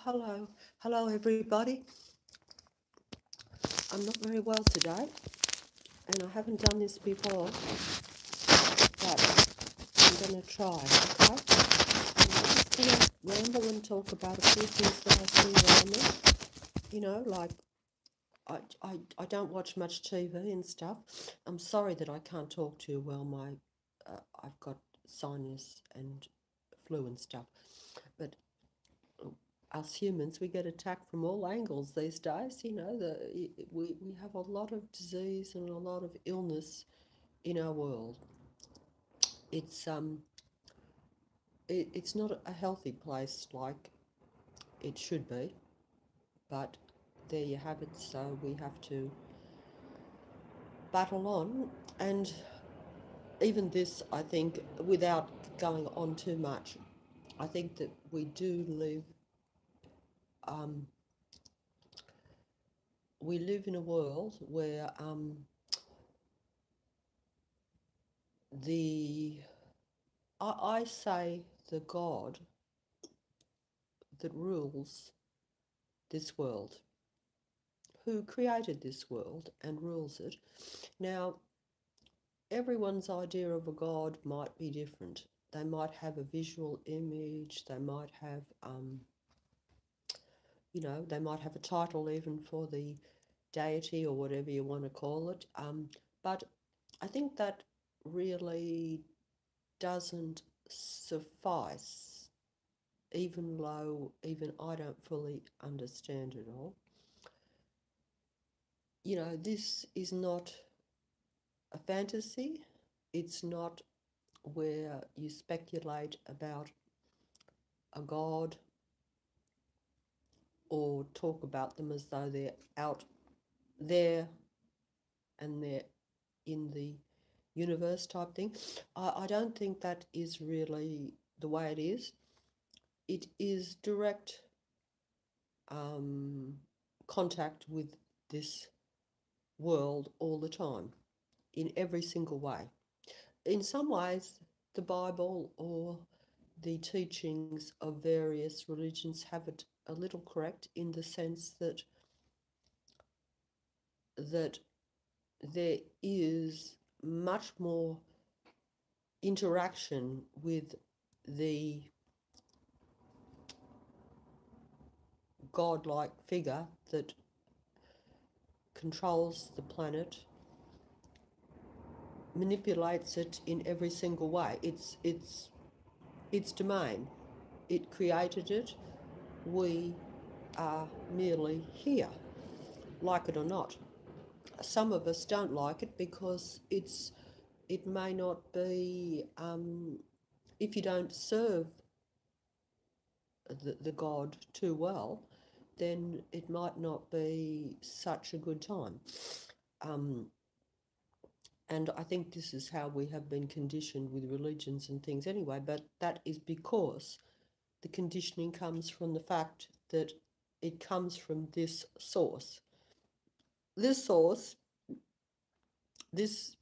Hello, hello everybody. I'm not very well today, and I haven't done this before, but I'm going to try, okay? I'm just going to ramble and talk about a few things that I see around me. Like I don't watch much TV and stuff. I'm sorry that I can't talk too well. I've got sinus and flu and stuff, but us humans, we get attacked from all angles these days. We have a lot of disease and a lot of illness in our world. It's not a healthy place like it should be, but there you have it. So we have to battle on, and even this, I think, without going on too much, I think that we do live. We live in a world where the I say the God that rules this world, who created this world and rules it. Now, everyone's idea of a God might be different. They might have a visual image, they might have, they might have a title even for the deity or whatever you want to call it. But I think that really doesn't suffice, even though even I don't fully understand it all. This is not a fantasy. It's not where you speculate about a god or talk about them as though they're out there and they're in the universe type thing. I don't think that is really the way it is. It is direct contact with this world all the time, in every single way. In some ways, the Bible or the teachings of various religions have it a little correct, in the sense that there is much more interaction with the godlike figure that controls the planet, manipulates it in every single way. It's its domain. It created it. We are merely here, like it or not. Some of us don't like it because it may not be, if you don't serve the God too well, then it might not be such a good time. And I think this is how we have been conditioned with religions and things anyway, but that is because the conditioning comes from the fact that it comes from this source. This source, this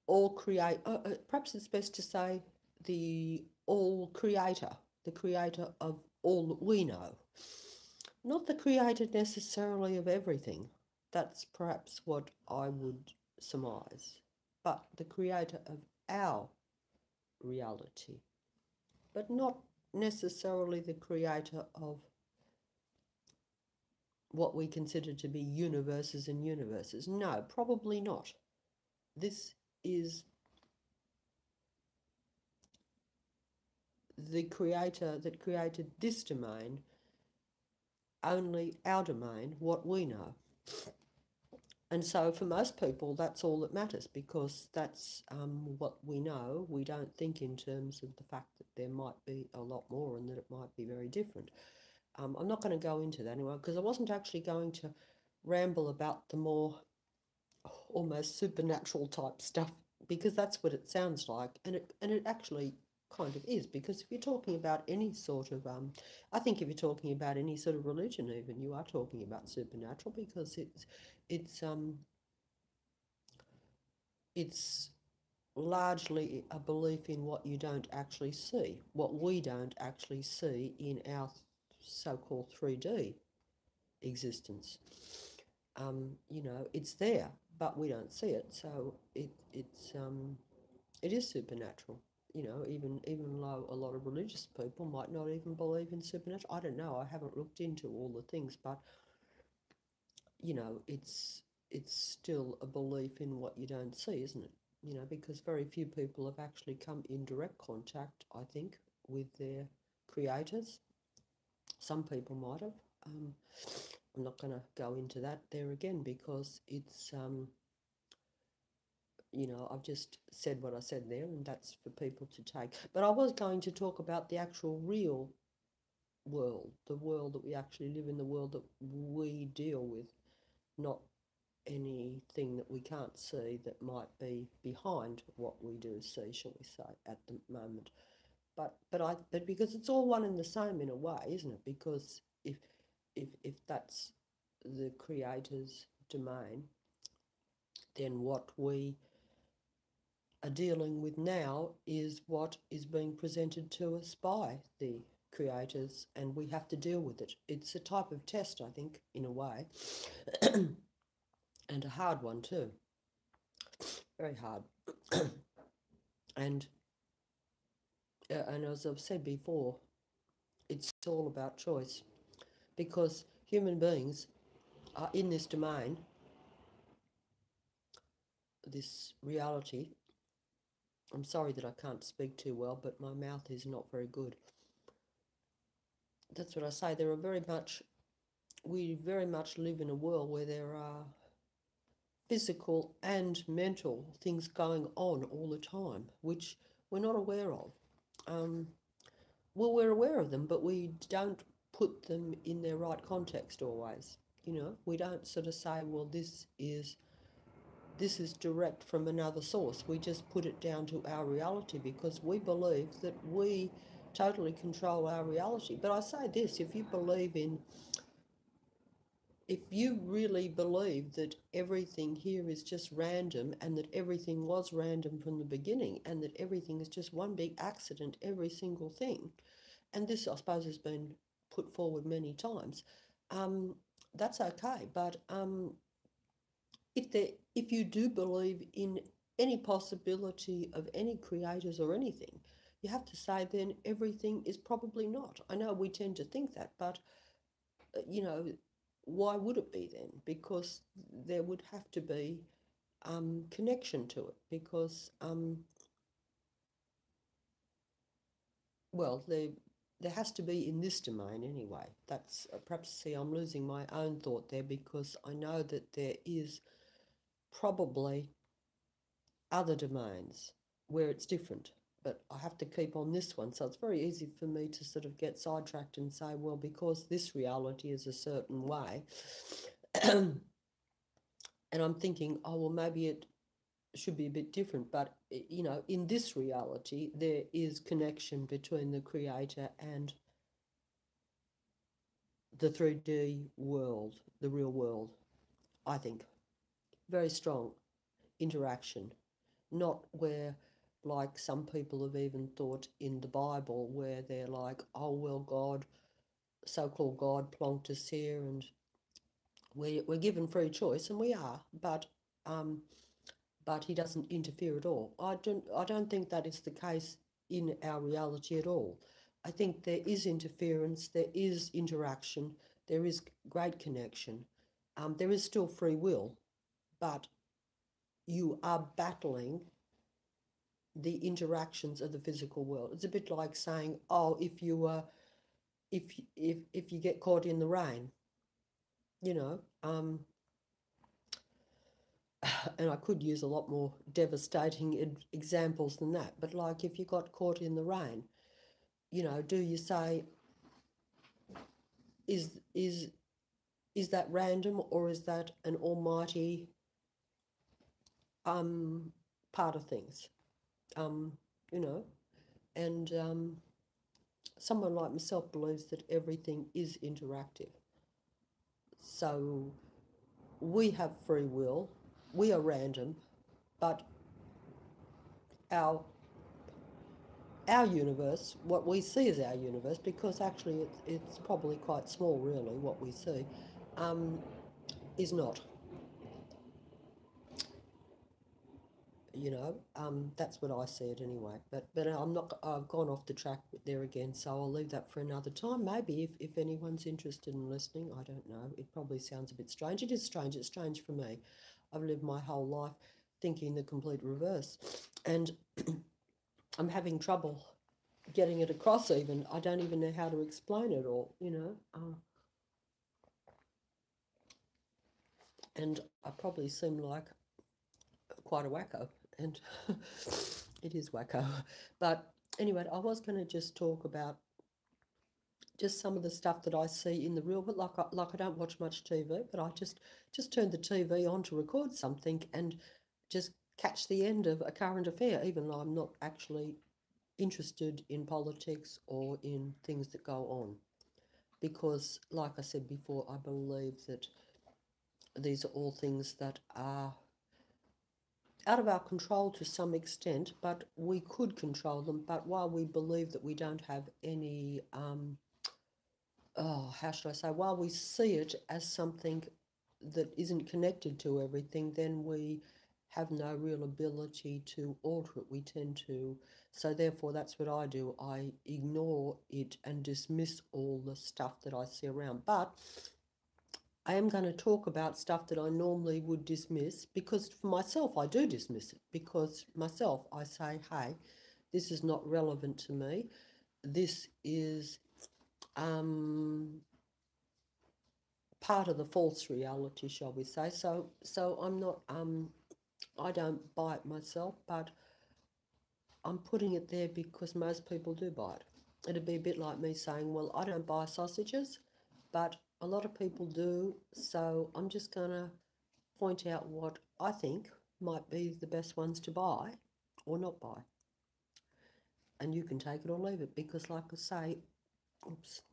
all create, perhaps it's best to say the all creator, the creator of all that we know. Not the creator necessarily of everything. That's perhaps what I would surmise. But the creator of our reality. But not necessarily the creator of what we consider to be universes and universes. No, probably not. This is the creator that created this domain, only our domain, what we know. And so for most people, that's all that matters, because that's what we know. We don't think in terms of the fact that there might be a lot more and that it might be very different. I'm not going to go into that anyway, because I wasn't actually going to ramble about the more almost supernatural type stuff, because that's what it sounds like, and it actually kind of is, because if you're talking about any sort of I think if you're talking about any sort of religion, even, you are talking about supernatural, because it's largely a belief in what you don't actually see, what we don't actually see in our so-called 3D existence. You know, it's there, but we don't see it, so it is supernatural. You know, even though a lot of religious people might not even believe in supernatural. I don't know. I haven't looked into all the things, but you know, it's still a belief in what you don't see, isn't it? You know, because very few people have actually come in direct contact, I think, with their creators. Some people might have. Um, I'm not going to go into that there again because it's, you know, I've just said what I said there, and that's for people to take. But I was going to talk about the actual real world, the world that we actually live in, the world that we deal with, not anything that we can't see that might be behind what we do see, shall we say, at the moment. But because it's all one and the same in a way, isn't it? Because if that's the creator's domain, then what we are dealing with now is what is being presented to us by the creators, and we have to deal with it. It's a type of test, I think, in a way, and a hard one too. Very hard. and and as I've said before, it's all about choice because human beings are in this domain, this reality. I'm sorry that I can't speak too well, but my mouth is not very good. That's what I say. We very much live in a world where there are physical and mental things going on all the time, which we're not aware of. Um, well, we're aware of them, but we don't put them in their right context always. You know, we don't sort of say, well, this is direct from another source. We just put it down to our reality because we believe that we totally control our reality. But I say this, if you really believe that everything here is just random and that everything was random from the beginning and that everything is just one big accident, every single thing, and this I suppose has been put forward many times, um, that's okay. But if you do believe in any possibility of any creators or anything, you have to say then everything is probably not. I know we tend to think that, but you know, why would it be then? Because there would have to be connection to it. Because well, there has to be in this domain anyway. That's perhaps see I'm losing my own thought there because I know that there is probably other domains where it's different. But I have to keep on this one. So it's very easy for me to sort of get sidetracked and say, well, because this reality is a certain way, and I'm thinking, oh, well, maybe it should be a bit different. But, you know, in this reality, there is connection between the creator and the 3D world, the real world, I think. Very strong interaction, not where, like some people have even thought in the Bible, where they're like, oh, well, God, so-called God plonked us here and we're given free choice, and we are, um, but he doesn't interfere at all. I don't think that is the case in our reality at all. I think there is interference, there is interaction, there is great connection. There is still free will, but you are battling the interactions of the physical world. It's a bit like saying, oh, if you get caught in the rain, you know, and I could use a lot more devastating examples than that, but like if you got caught in the rain, you know, do you say, is is is that random or is that an almighty part of things? Um, you know, and someone like myself believes that everything is interactive. So we have free will, we are random, but our universe, what we see as our universe, because actually it's probably quite small, really, what we see, um, is not. That's what I see it anyway. But I'm not. I've gone off the track there again, so I'll leave that for another time. Maybe if anyone's interested in listening, I don't know. It probably sounds a bit strange. It is strange. It's strange for me. I've lived my whole life thinking the complete reverse, and I'm having trouble getting it across. Even I don't even know how to explain it all. And I probably seem like quite a wacko, and it is wacko. But anyway, I was going to just talk about just some of the stuff that I see in the real, but like I don't watch much TV, but I just turn the TV on to record something and just catch the end of a current affair, even though I'm not actually interested in politics or in things that go on. Because, like I said before, I believe that these are all things that are out of our control to some extent, but we could control them. But while we believe that we don't have any, how should I say, while we see it as something that isn't connected to everything, then we have no real ability to alter it. We tend to, so therefore that's what I do. I ignore it and dismiss all the stuff that I see around. But I am going to talk about stuff that I normally would dismiss, because for myself I do dismiss it, because myself I say, hey, this is not relevant to me. This is part of the false reality, shall we say. So I'm not, I don't buy it myself, but I'm putting it there because most people do buy it. It'd be a bit like me saying, well, I don't buy sausages, but a lot of people do, so I'm just going to point out what I think might be the best ones to buy or not buy. And you can take it or leave it, because like I say, oops,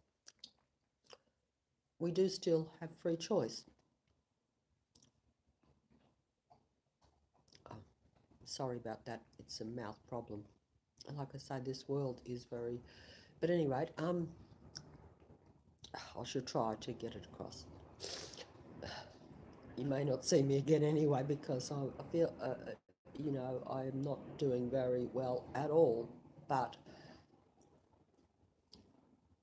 we do still have free choice. Oh, sorry about that. It's a mouth problem. Like I say, this world is very... But at any rate, I should try to get it across. You may not see me again anyway, because I feel, I'm not doing very well at all. But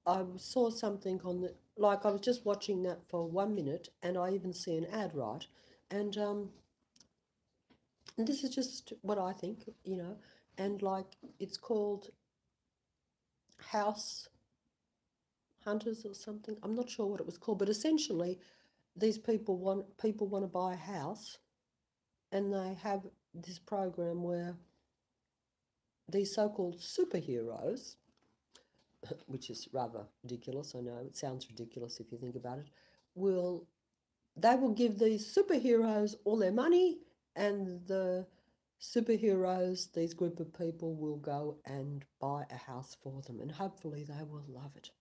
I saw something on the, like I was just watching that for 1 minute, and I even see an ad, right? And this is just what I think, and like it's called House Hunters or something. I'm not sure what it was called, but essentially these people want to buy a house, and they have this program where these so-called superheroes, which is rather ridiculous, I know it sounds ridiculous if you think about it, they will give these superheroes all their money, and the superheroes, these group of people, will go and buy a house for them, and hopefully they will love it.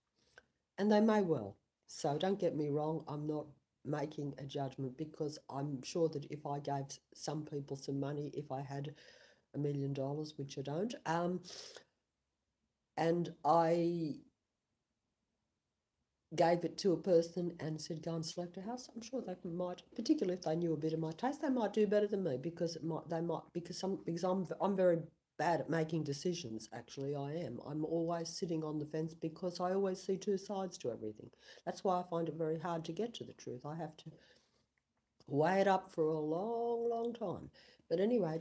And they may well. So don't get me wrong, I'm not making a judgment, because I'm sure that if I gave some people some money, if I had $1 million, which I don't, and I gave it to a person and said, go and select a house, I'm sure they might, particularly if they knew a bit of my taste, they might do better than me, because I'm very bad at making decisions. Actually, I am. I'm always sitting on the fence, because I always see two sides to everything. That's why I find it very hard to get to the truth. I have to weigh it up for a long, long time. But anyway,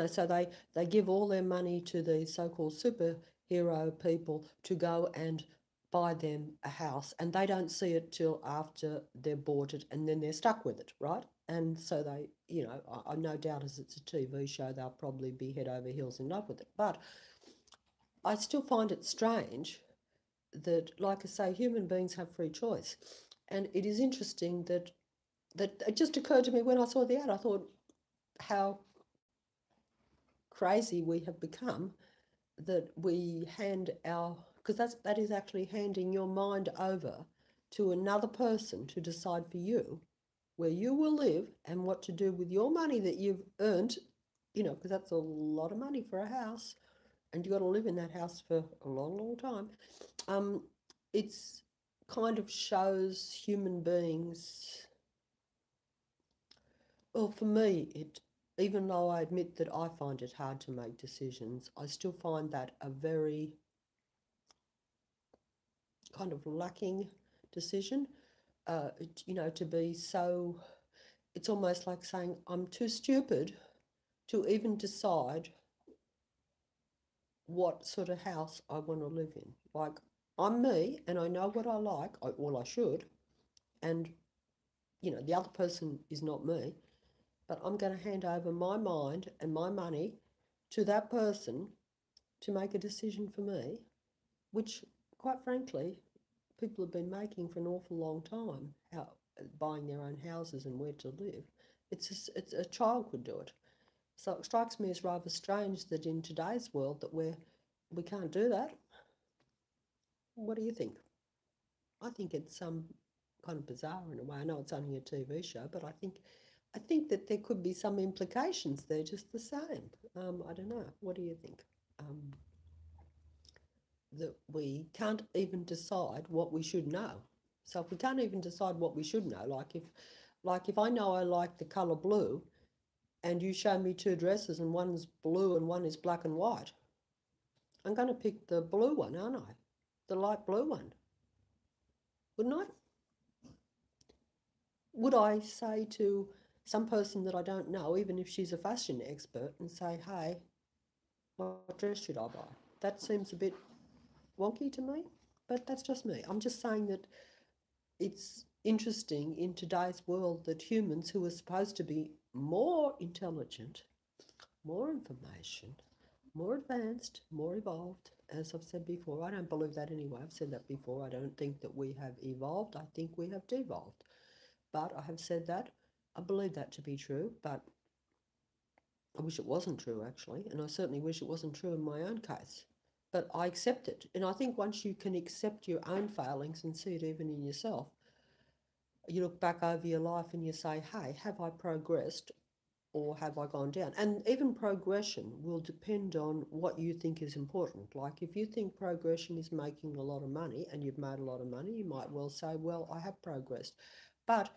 so they give all their money to the so-called superhero people to go and buy them a house, and they don't see it till after they're bought it, and then they're stuck with it, right? And so they, I no doubt, as it's a TV show, they'll probably be head over heels in love with it. But I still find it strange that, like I say, human beings have free choice. And it is interesting that it just occurred to me when I saw the ad. I thought how crazy we have become, that we hand because that is actually handing your mind over to another person to decide for you where you will live and what to do with your money that you've earned because that's a lot of money for a house, and you got to live in that house for a long, long time. Um, it's kind of shows human beings. Well, for me, even though I admit that I find it hard to make decisions, I still find that a very kind of lacking decision. To be so, it's almost like saying, I'm too stupid to even decide what sort of house I want to live in. Like, I'm me and I know what I like, well, I should, and, the other person is not me, but I'm going to hand over my mind and my money to that person to make a decision for me, which, quite frankly, people have been making for an awful long time, how buying their own houses and where to live. It's a child could do it. So it strikes me as rather strange that in today's world that we can't do that. What do you think? I think it's kind of bizarre in a way. I know it's only a TV show, but I think that there could be some implications there just the same. I don't know. What do you think? Um, that we can't even decide what we should know. So if we can't even decide what we should know, like if I know I like the colour blue and you show me two dresses and one's blue and one is black and white, I'm going to pick the blue one, aren't I? The light blue one, wouldn't I? Would I say to some person that I don't know, even if she's a fashion expert, and say, hey, what dress should I buy? That seems a bit wonky to me, but that's just me. I'm just saying that it's interesting in today's world that humans who are supposed to be more intelligent, more information, more advanced, more evolved, as I've said before, I don't believe that anyway. I've said that before. I don't think that we have evolved. I think we have devolved. But I have said that. I believe that to be true, but I wish it wasn't true actually, and I certainly wish it wasn't true in my own case. But I accept it, and I think once you can accept your own failings and see it even in yourself, you look back over your life and you say, hey, have I progressed or have I gone down? And even progression will depend on what you think is important. Like if you think progression is making a lot of money and you've made a lot of money, you might well say, well, I have progressed. But,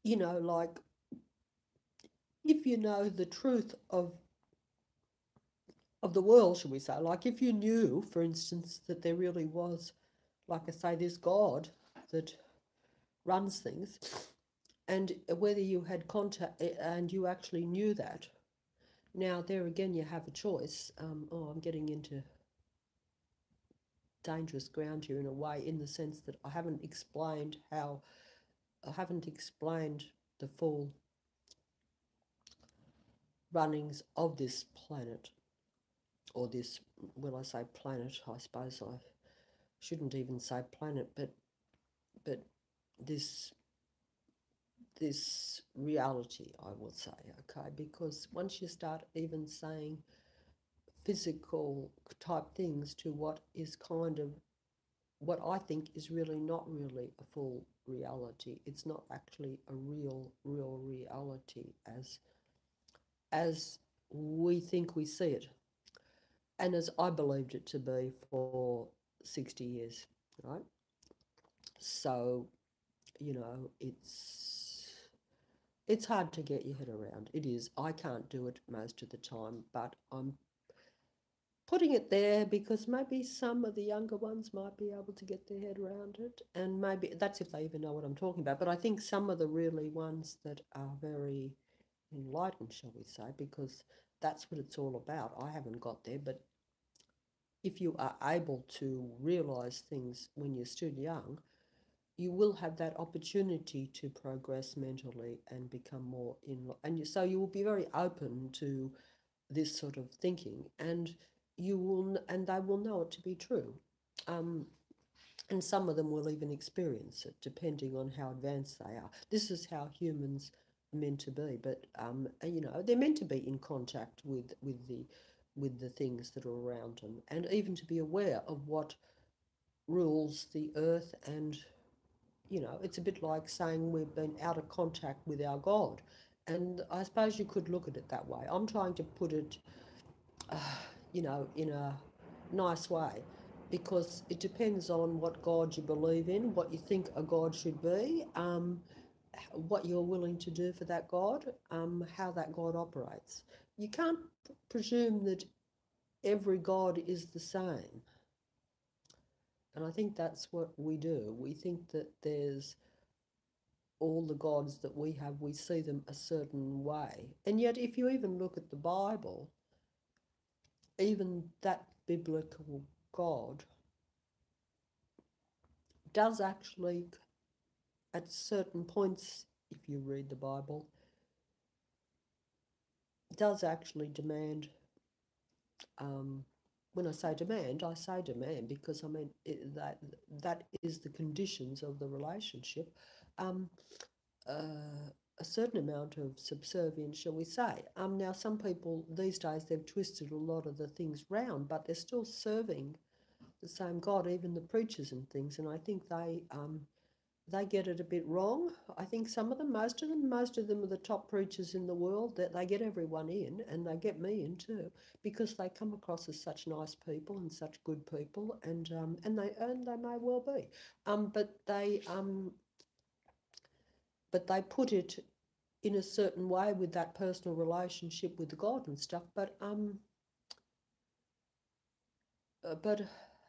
like if you know the truth of the world, should we say, like if you knew, for instance, that there really was, like I say, this God that runs things, and whether you had contact and you actually knew that. Now, there again, you have a choice. I'm getting into dangerous ground here in a way, in the sense that I haven't explained the full runnings of this planet, or this, well, I say planet, I suppose I shouldn't even say planet, but this this reality, I would say, okay, because once you start even saying physical type things to what is kind of what I think is really not really a full reality. It's not actually a real reality as we think we see it, and as I believed it to be for 60 years, right? So, it's hard to get your head around. It is. I can't do it most of the time, but I'm putting it there because maybe some of the younger ones might be able to get their head around it, and maybe that's if they even know what I'm talking about. But I think some of the really ones that are very enlightened, shall we say, because that's what it's all about. I haven't got there, but if you are able to realize things when you're still young, you will have that opportunity to progress mentally and become more so you will be very open to this sort of thinking, and they will know it to be true. Um, and some of them will even experience it, depending on how advanced they are. This is how humans are meant to be, but they're meant to be in contact with the things that are around them, and even to be aware of what rules the earth. And it's a bit like saying we've been out of contact with our God. And I suppose you could look at it that way. I'm trying to put it, in a nice way, because it depends on what God you believe in, what you think a God should be, what you're willing to do for that God, how that God operates. You can't presume that every God is the same. And I think that's what we do. We think that there's all the gods that we have, we see them a certain way. And yet, if you even look at the Bible, even that biblical God does actually, at certain points, if you read the Bible, does actually demand. When I say demand because I mean that is the conditions of the relationship. Um, a certain amount of subservience, shall we say. Now, some people these days they've twisted a lot of the things round, but they're still serving the same God, even the preachers and things. And I think they get it a bit wrong. I think some of them, most of them are the top preachers in the world. That they get everyone in, and they get me in too, because they come across as such nice people and such good people, and they may well be, but they put it in a certain way with that personal relationship with God and stuff. But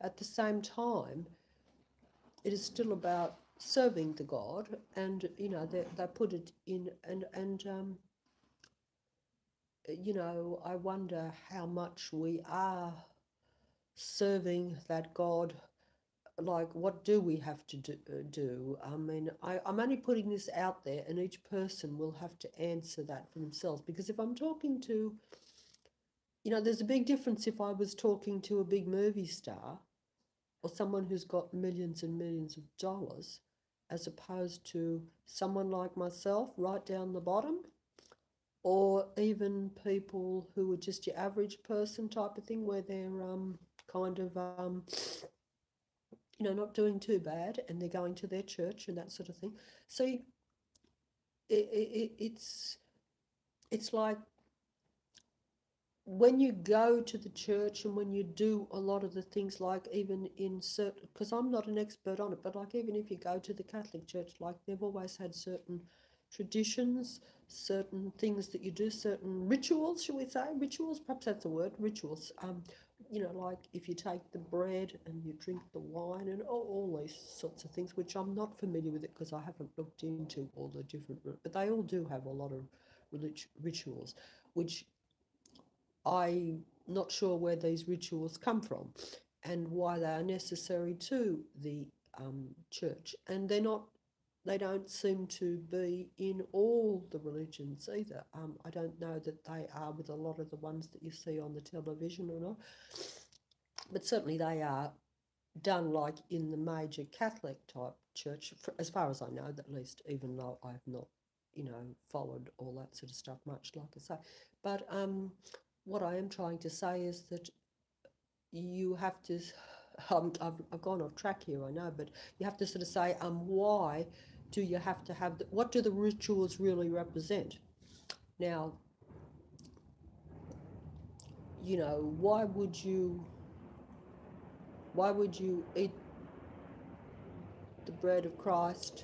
at the same time, it is still about serving the God, and they put it in, and I wonder how much we are serving that God. Like, what do we have to do? I mean, I'm only putting this out there, and each person will have to answer that for themselves. Because if I'm talking to, there's a big difference if I was talking to a big movie star or someone who's got millions and millions of dollars, as opposed to someone like myself, right down the bottom, or even people who are just your average person type of thing, where they're kind of not doing too bad, and they're going to their church and that sort of thing. See, it's like when you go to the church and when you do a lot of the things, like even in certain, because I'm not an expert on it, but like even if you go to the Catholic Church, like they've always had certain traditions, certain things that you do, certain rituals, shall we say, rituals, perhaps that's a word, rituals. Like if you take the bread and you drink the wine and all these sorts of things, which I'm not familiar with it because I haven't looked into all the different, but they all do have a lot of rituals, which I'm not sure where these rituals come from and why they are necessary to the church. And they don't seem to be in all the religions either. I don't know that they are with a lot of the ones that you see on the television or not, but certainly they are done like in the major Catholic type church, as far as I know, at least, even though I've not, followed all that sort of stuff much, like I say. But what I am trying to say is that you have to, I've gone off track here, I know, but you have to sort of say, why do you have to have, what do the rituals really represent? Now, why would you eat the bread of Christ,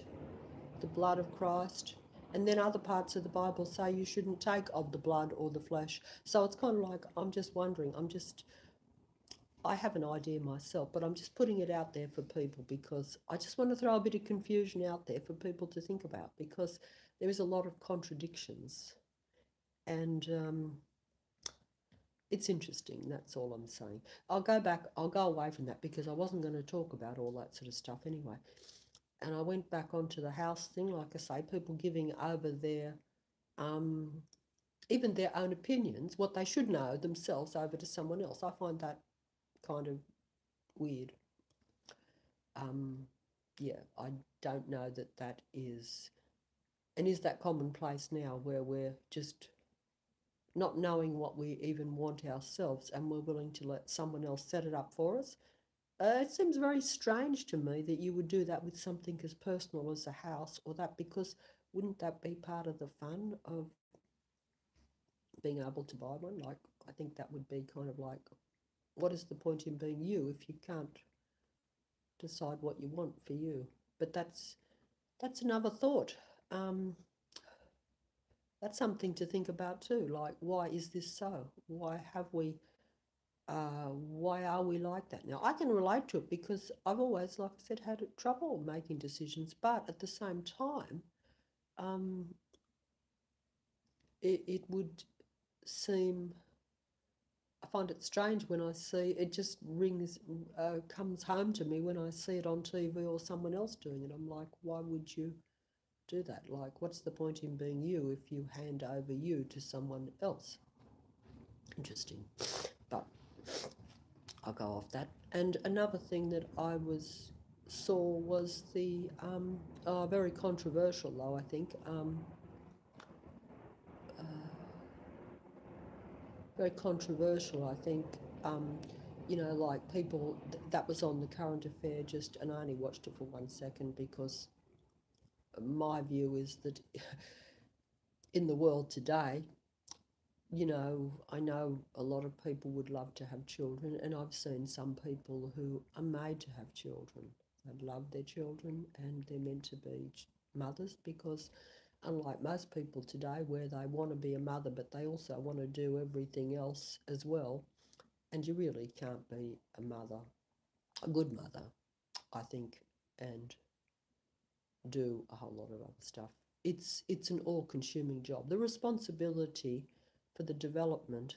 the blood of Christ? And then other parts of the Bible say you shouldn't take of the blood or the flesh. So it's kind of like, I'm just wondering, I have an idea myself, but I'm just putting it out there for people because I just want to throw a bit of confusion out there for people to think about, because there is a lot of contradictions, and it's interesting. That's all I'm saying. I'll go away from that because I wasn't going to talk about all that sort of stuff anyway. And I went back onto the house thing, like I say, people giving over their um, even their own opinions, what they should know themselves, over to someone else. I find that kind of weird. Um, yeah, I don't know that that is, and is that commonplace now where we're just not knowing what we even want ourselves and we're willing to let someone else set it up for us? It seems very strange to me that you would do that with something as personal as a house or that, because wouldn't that be part of the fun of being able to buy one. Like, I think that would be kind of like, what is the point in being you if you can't decide what you want for you? But that's another thought. Um, that's something to think about too. Like, why is this so? Why are we like that? Now, I can relate to it because I've always, like I said, had trouble making decisions. But at the same time, um, it would seem, I find it strange when I see it just comes home to me when I see it on TV or someone else doing it. I'm like, why would you do that? Like, what's the point in being you if you hand over you to someone else? Interesting. But I'll go off that. And another thing that saw was the very controversial, though I think, uh, very controversial. I think, like people that was on the current affair. Just, and I only watched it for 1 second because my view is that in the world today, I know a lot of people would love to have children, and I've seen some people who are made to have children. They love their children and they're meant to be mothers because, unlike most people today, where they want to be a mother but they also want to do everything else as well, and you really can't be a good mother, I think, and do a whole lot of other stuff. It's an all-consuming job. The responsibility for the development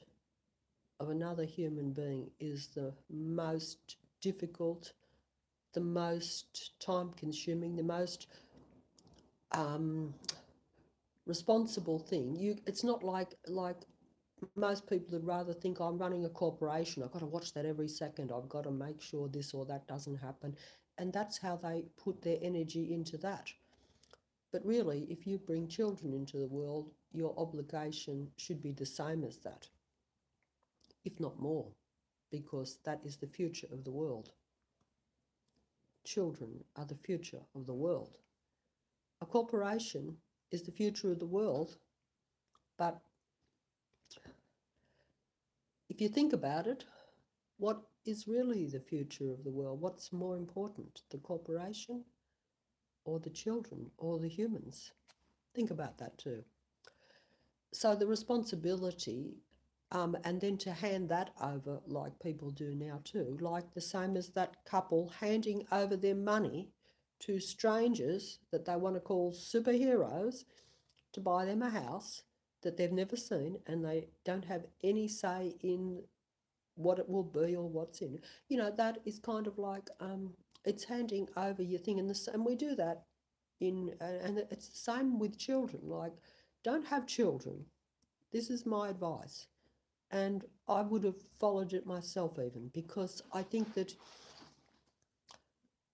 of another human being is the most difficult, the most time-consuming, the most responsible thing. It's not like most people would rather think, I'm running a corporation, I've got to watch that every second, I've got to make sure this or that doesn't happen, and that's how they put their energy into that. But really, if you bring children into the world, your obligation should be the same as that, if not more, because that is the future of the world. Children are the future of the world. A corporation is the future of the world, but if you think about it, what is really the future of the world? What's more important, the corporation or the children or the humans? Think about that too. So the responsibility, and then to hand that over like people do now too, like the same as that couple handing over their money to strangers that they want to call superheroes to buy them a house that they've never seen, and they don't have any say in what it will be or what's in it. That is kind of like, it's handing over your thing, and we do that and it's the same with children. Like, don't have children. This is my advice. And I would have followed it myself even, because I think that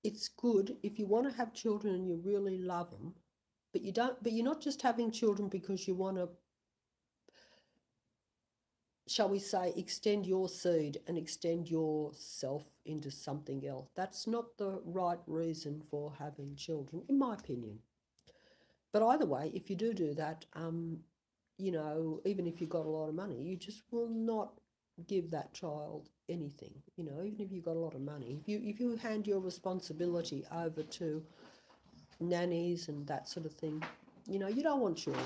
it's good if you want to have children and you really love them, but you're not just having children because you want to, shall we say, extend your seed and extend yourself into something else. That's not the right reason for having children, in my opinion. But either way, if you do that, even if you've got a lot of money, you just will not give that child anything. Even if you've got a lot of money, if you hand your responsibility over to nannies and that sort of thing, you don't want children.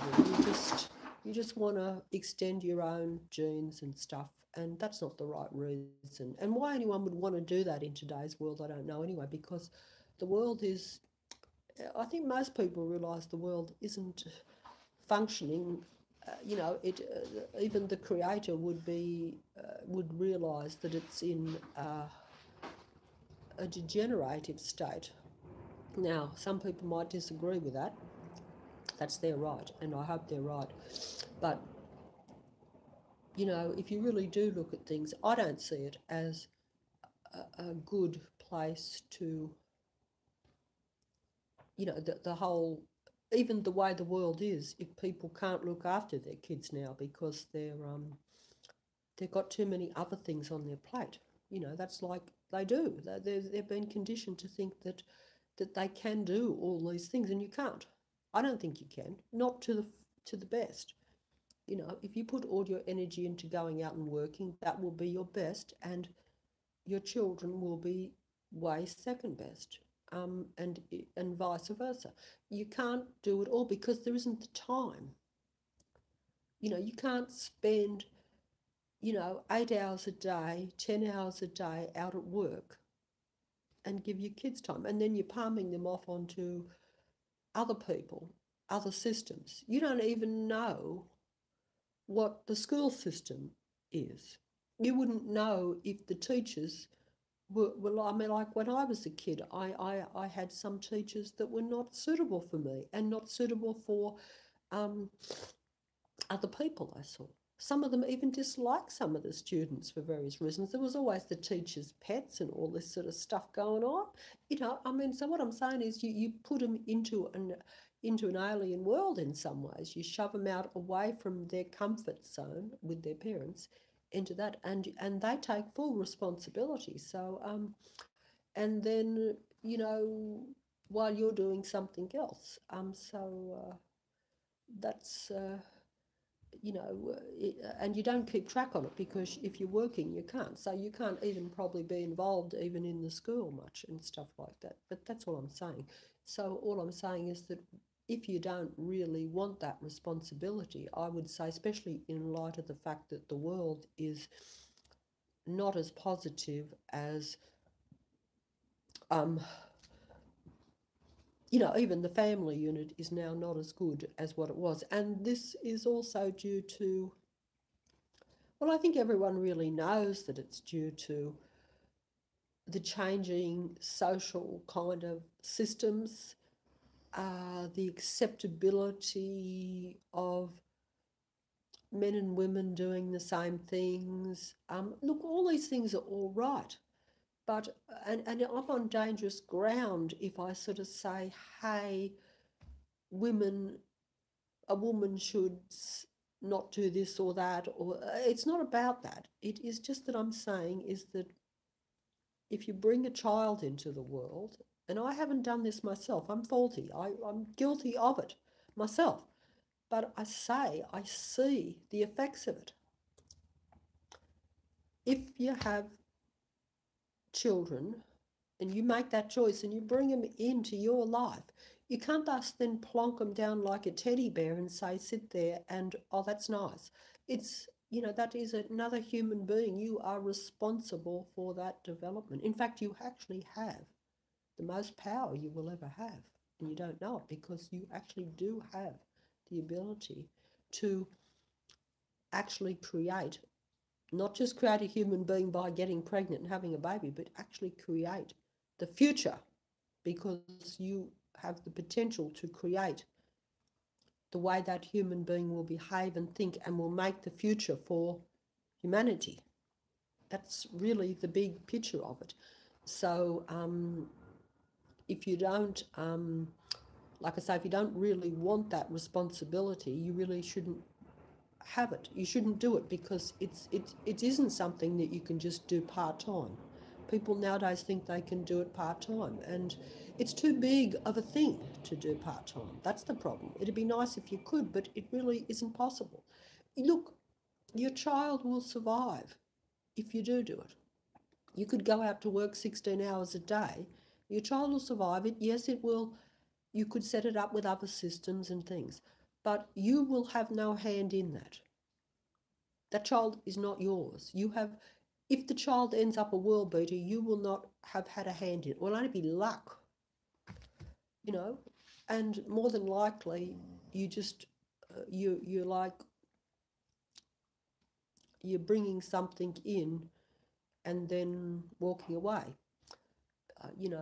You just want to extend your own genes and stuff, and that's not the right reason. And why anyone would want to do that in today's world, I don't know anyway, because the world is, I think most people realise the world isn't functioning. Even the creator would realise that it's in a degenerative state. Now, some people might disagree with that. That's their right, and I hope they're right. But, if you really do look at things, I don't see it as a good place to, the whole, even the way the world is, if people can't look after their kids now because they've got too many other things on their plate. That's like they do. They've been conditioned to think that they can do all these things, and you can't. I don't think you can. Not to the best. You know, if you put all your energy into going out and working, that will be your best, and your children will be way second best, and vice versa. You can't do it all because there isn't the time. You know, you can't spend, 8 hours a day, 10 hours a day out at work and give your kids time, and then you're palming them off onto other people, other systems. You don't even know what the school system is. You wouldn't know if the teachers were I mean, like when I was a kid, I had some teachers that were not suitable for me and not suitable for um, other people I saw. Some of them even disliked some of the students for various reasons. There was always the teachers' pets and all this sort of stuff going on. I mean, so what I'm saying is you put them into an alien world in some ways. You shove them out away from their comfort zone with their parents into that, and they take full responsibility. So and then while you're doing something else, that's and you don't keep track on it because if you're working, you can't. So you can't even probably be involved even in the school much and stuff like that. But that's all I'm saying. So all I'm saying is that if you don't really want that responsibility, I would say, especially in light of the fact that the world is not as positive as, um, even the family unit is now not as good as what it was. And this is also due to, well, I think everyone really knows that it's due to the changing social kind of systems, the acceptability of men and women doing the same things. Look, all these things are all right, but and I'm on dangerous ground if I sort of say, hey, women, a woman should not do this or that, or it's not about that. It is just that I'm saying is that if you bring a child into the world, and I haven't done this myself, I'm faulty, I'm guilty of it myself, but I see the effects of it. If you have children and you make that choice and you bring them into your life, you can't thus then plonk them down like a teddy bear and say, sit there and, oh, that's nice. It's, that is another human being. You are responsible for that development. In fact, you actually have the most power you will ever have. And you don't know it because you actually do have the ability to actually create, not just create a human being by getting pregnant and having a baby, but actually create the future, because you have the potential to create the way that human being will behave and think and will make the future for humanity. That's really the big picture of it. So if you don't, like I say, if you don't really want that responsibility, you really shouldn't have it. You shouldn't do it because it isn't something that you can just do part-time. People nowadays think they can do it part-time, and it's too big of a thing to do part-time. That's the problem. It'd be nice if you could, but it really isn't possible. Look, your child will survive if you do it. You could go out to work 16 hours a day. Your child will survive it. Yes, it will. You could set it up with other systems and things, but you will have no hand in that. That child is not yours. If the child ends up a world beater, you will not have had a hand in it. It will only be luck, and more than likely, you just, you're like, you're bringing something in and then walking away,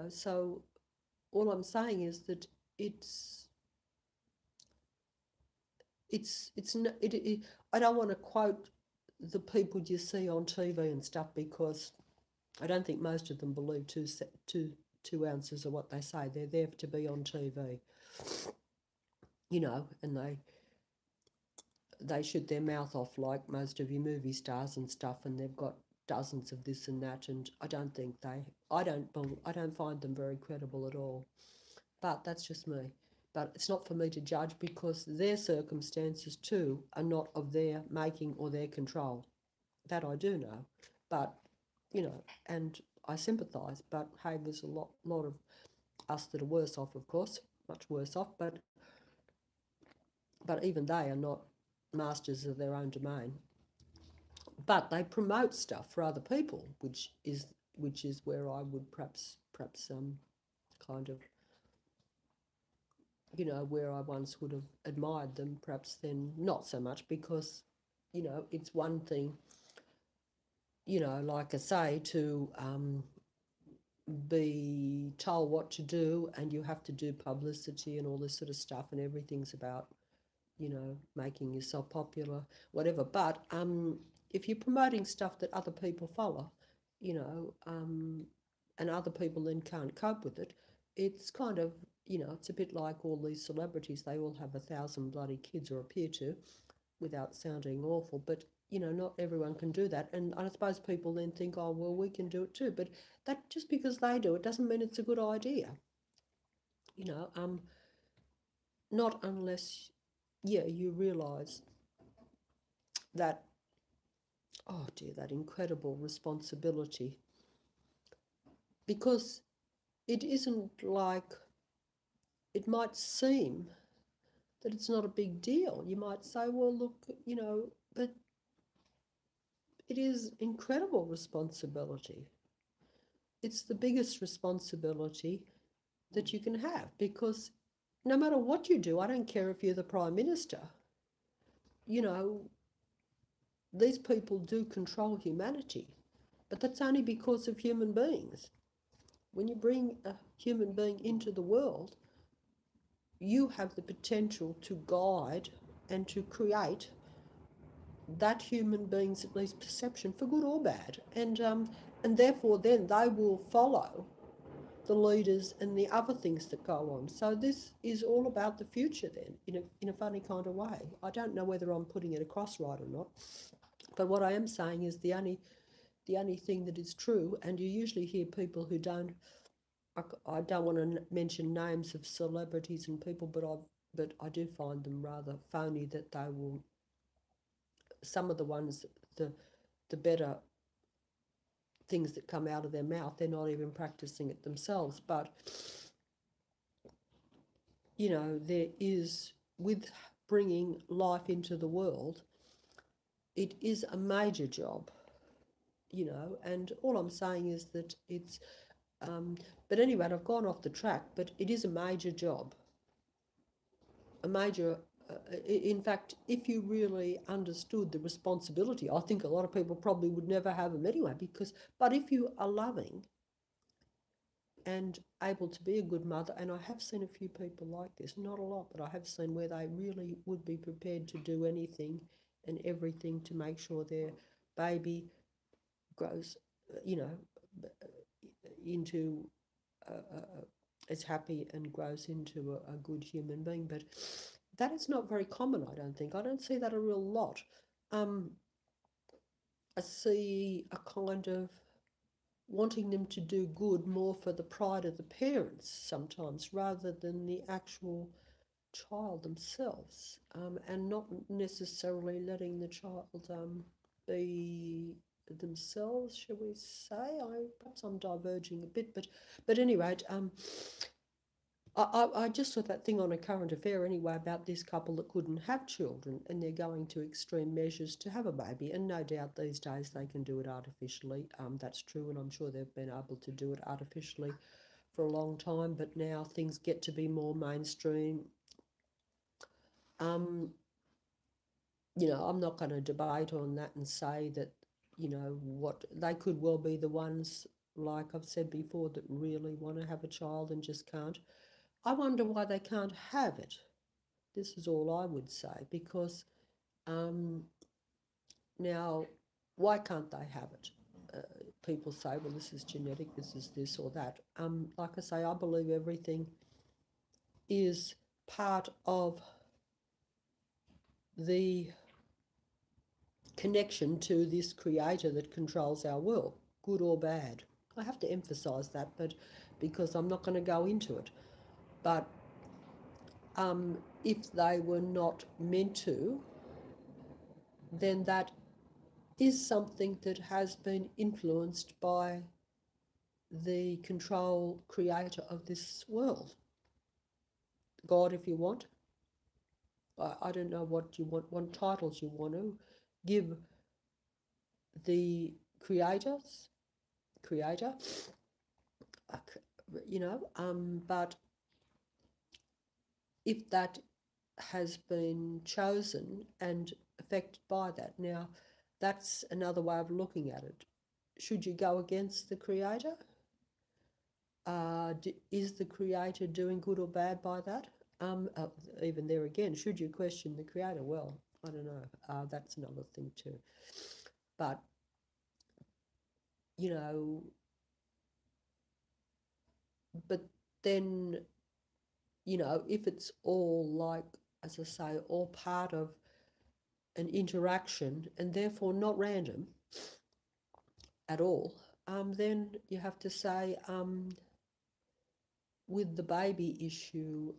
so all I'm saying is that it's, I don't want to quote the people you see on TV and stuff because I don't think most of them believe two ounces of what they say. They're there to be on TV, and they shoot their mouth off like most of your movie stars and stuff, and they've got dozens of this and that, and I don't find them very credible at all. But that's just me. But it's not for me to judge because their circumstances too are not of their making or their control. That I do know. But, you know, and I sympathise, but hey, there's a lot of us that are worse off, of course, much worse off, but even they are not masters of their own domain. But they promote stuff for other people, which is where I would perhaps kind of, you know, where I once would have admired them, perhaps then not so much, because, you know, it's one thing, you know, like I say, to be told what to do, and you have to do publicity and all this sort of stuff, and everything's about, you know, making yourself popular, whatever. But if you're promoting stuff that other people follow, you know, and other people then can't cope with it, it's kind of, you know, it's a bit like all these celebrities. They all have 1,000 bloody kids, or appear to, without sounding awful. But, you know, not everyone can do that. And I suppose people then think, oh, well, we can do it too. But that, just because they do it doesn't mean it's a good idea. You know, not unless, yeah, you realise that, oh dear, that incredible responsibility. Because it isn't like, it might seem that it's not a big deal. You might say, well, look, you know, but it is incredible responsibility. It's the biggest responsibility that you can have, because no matter what you do, I don't care if you're the Prime Minister, you know, these people do control humanity, but that's only because of human beings. When you bring a human being into the world, you have the potential to guide and to create that human being's at least perception, for good or bad, and therefore then they will follow the leaders and the other things that go on. So this is all about the future then, in a funny kind of way. I don't know whether I'm putting it across right or not, but what I am saying is the only thing that is true, and you usually hear people who don't, I don't want to mention names of celebrities and people, but I do find them rather phony, that they will, some of the ones, the better things that come out of their mouth, they're not even practicing it themselves. But, you know, there is, with bringing life into the world, it is a major job, you know, and all I'm saying is that it's, but anyway, I've gone off the track, but it is a major job, a major, in fact, if you really understood the responsibility, I think a lot of people probably would never have them anyway, but if you are loving and able to be a good mother, and I have seen a few people like this, not a lot, but I have seen where they really would be prepared to do anything and everything to make sure their baby grows, you know, into is happy and grows into a good human being. But that is not very common, I don't think. I don't see that a real lot. I see a kind of wanting them to do good more for the pride of the parents sometimes, rather than the actual child themselves, and not necessarily letting the child be themselves, shall we say? Perhaps I'm diverging a bit, but at any rate, I just saw that thing on A Current Affair anyway about this couple that couldn't have children, and they're going to extreme measures to have a baby, and no doubt these days they can do it artificially. That's true, and I'm sure they've been able to do it artificially for a long time, but now things get to be more mainstream. You know, I'm not going to debate on that and say that, you know, what they could well be the ones, like I've said before, that really want to have a child and just can't. I wonder why they can't have it. This is all I would say, because now, why can't they have it? People say, well, this is genetic, this is this or that. Like I say, I believe everything is part of the connection to this creator that controls our world, good or bad. I have to emphasise that, but because I'm not going to go into it. But if they were not meant to, then that is something that has been influenced by the control creator of this world. God, if you want. I don't know what you want titles you want to give the creator, but if that has been chosen and affected by that. Now, that's another way of looking at it. Should you go against the creator? Is the creator doing good or bad by that? Even there again, should you question the creator? Well, I don't know. That's another thing too. But, but then, if it's all like, as I say, all part of an interaction and therefore not random at all, then you have to say, with the baby issue,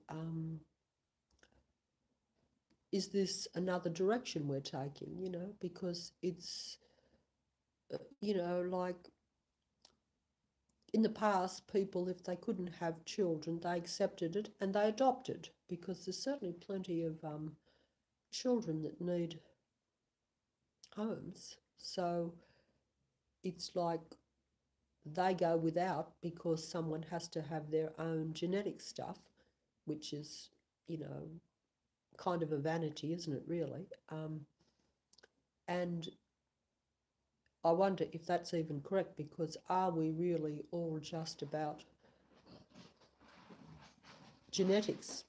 is this another direction we're taking, because it's, like in the past, people, if they couldn't have children, they accepted it and they adopted, because there's certainly plenty of children that need homes. So it's like they go without because someone has to have their own genetic stuff, which is, kind of a vanity, isn't it, really? And I wonder if that's even correct, because are we really all just about genetics?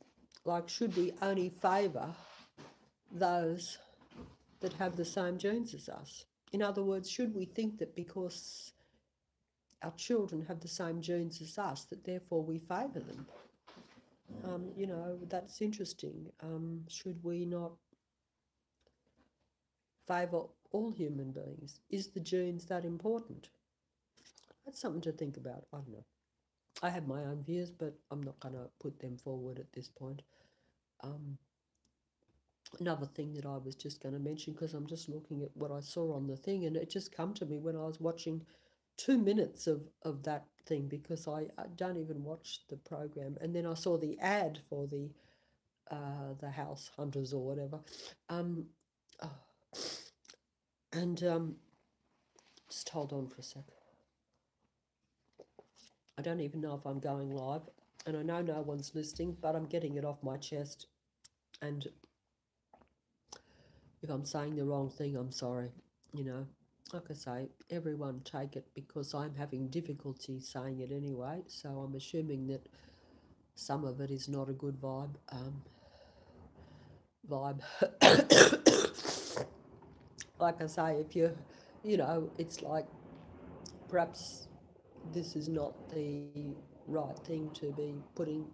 Like, should we only favour those that have the same genes as us? In other words, should we think that because our children have the same genes as us, that therefore we favour them? That's interesting. Should we not favour all human beings? Is the genes that important? That's something to think about. I don't know. I have my own views, but I'm not going to put them forward at this point. Another thing that I was just going to mention, because I'm just looking at what I saw on the thing, and it just come to me when I was watching 2 minutes of that thing, because I don't even watch the program, and then I saw the ad for the House Hunters or whatever, just hold on for a sec. I don't even know if I'm going live, and I know no one's listening, but I'm getting it off my chest, and if I'm saying the wrong thing, I'm sorry. Like I say, everyone take it, because I'm having difficulty saying it anyway, so I'm assuming that some of it is not a good vibe. Like I say, if you, it's like perhaps this is not the right thing to be putting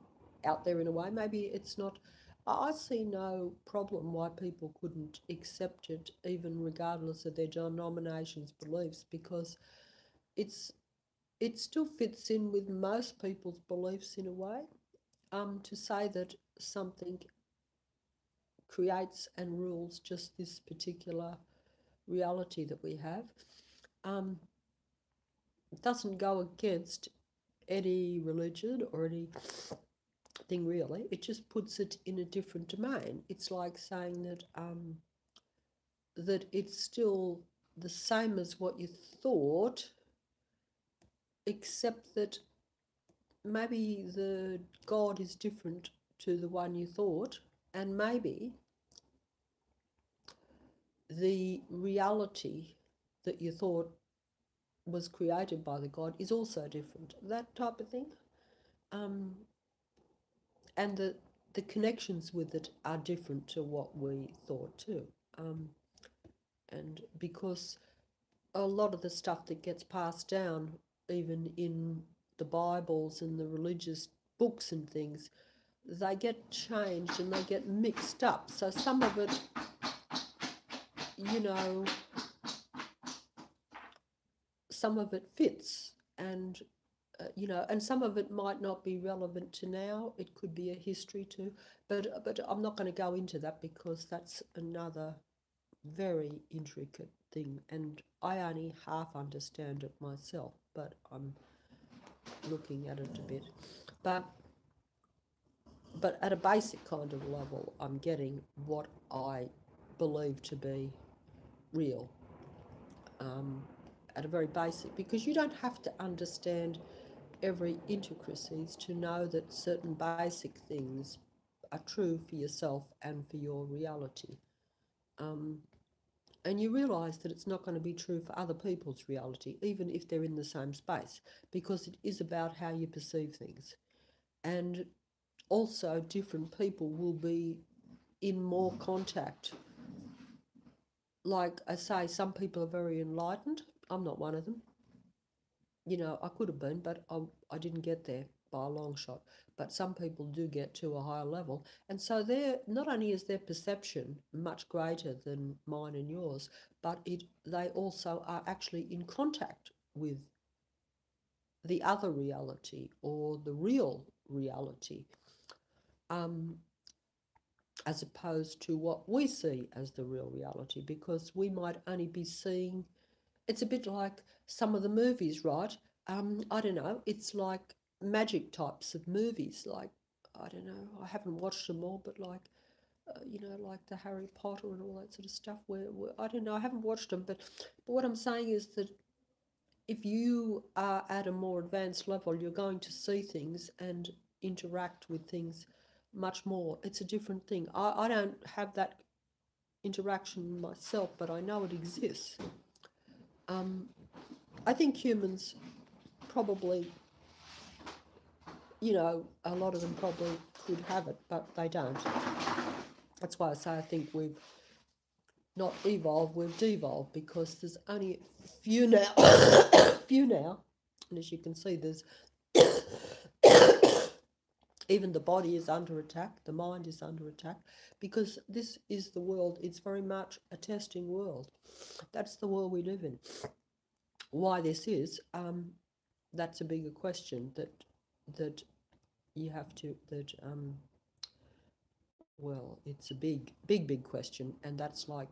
out there in a way. Maybe it's not. I see no problem why people couldn't accept it, even regardless of their denomination's beliefs, because it still fits in with most people's beliefs in a way. To say that something creates and rules just this particular reality that we have, doesn't go against any religion or any thing really. It just puts it in a different domain. It's like saying that that it's still the same as what you thought, except that maybe the God is different to the one you thought, and maybe the reality that you thought was created by the God is also different. That type of thing. And the connections with it are different to what we thought too. And because a lot of the stuff that gets passed down, even in the Bibles and the religious books and things, they get changed and they get mixed up. So some of it, some of it fits, and you know, and some of it might not be relevant to now. It could be a history too, but I'm not going to go into that because that's another very intricate thing, and I only half understand it myself, but I'm looking at it a bit. But at a basic kind of level, I'm getting what I believe to be real. At a very basic, because you don't have to understand every intricacies to know that certain basic things are true for yourself and for your reality. Um, and you realise that it's not going to be true for other people's reality, even if they're in the same space, because it is about how you perceive things. And also, different people will be in more contact. Like I say, some people are very enlightened. I'm not one of them. You know, I could have been, but I didn't get there by a long shot. But some people do get to a higher level. And so they're, not only is their perception much greater than mine and yours, but they also are actually in contact with the other reality or the real reality, um, as opposed to what we see as the real reality, because we might only be seeing, it's a bit like some of the movies, right? I don't know, it's like magic types of movies, like, I don't know, I haven't watched them all, but like, you know, like the Harry Potter and all that sort of stuff, where I don't know, I haven't watched them, but what I'm saying is that if you are at a more advanced level, you're going to see things and interact with things much more. It's a different thing. I don't have that interaction myself, but I know it exists. Um, I think humans probably, you know, a lot of them probably could have it, but they don't. That's why I say I think we've not evolved, we've devolved, because there's only a few now, few now, and as you can see, there's even the body is under attack, the mind is under attack, because this is the world, it's very much a testing world. That's the world we live in. Why this is, that's a bigger question that you have to, well, it's a big question, and that's like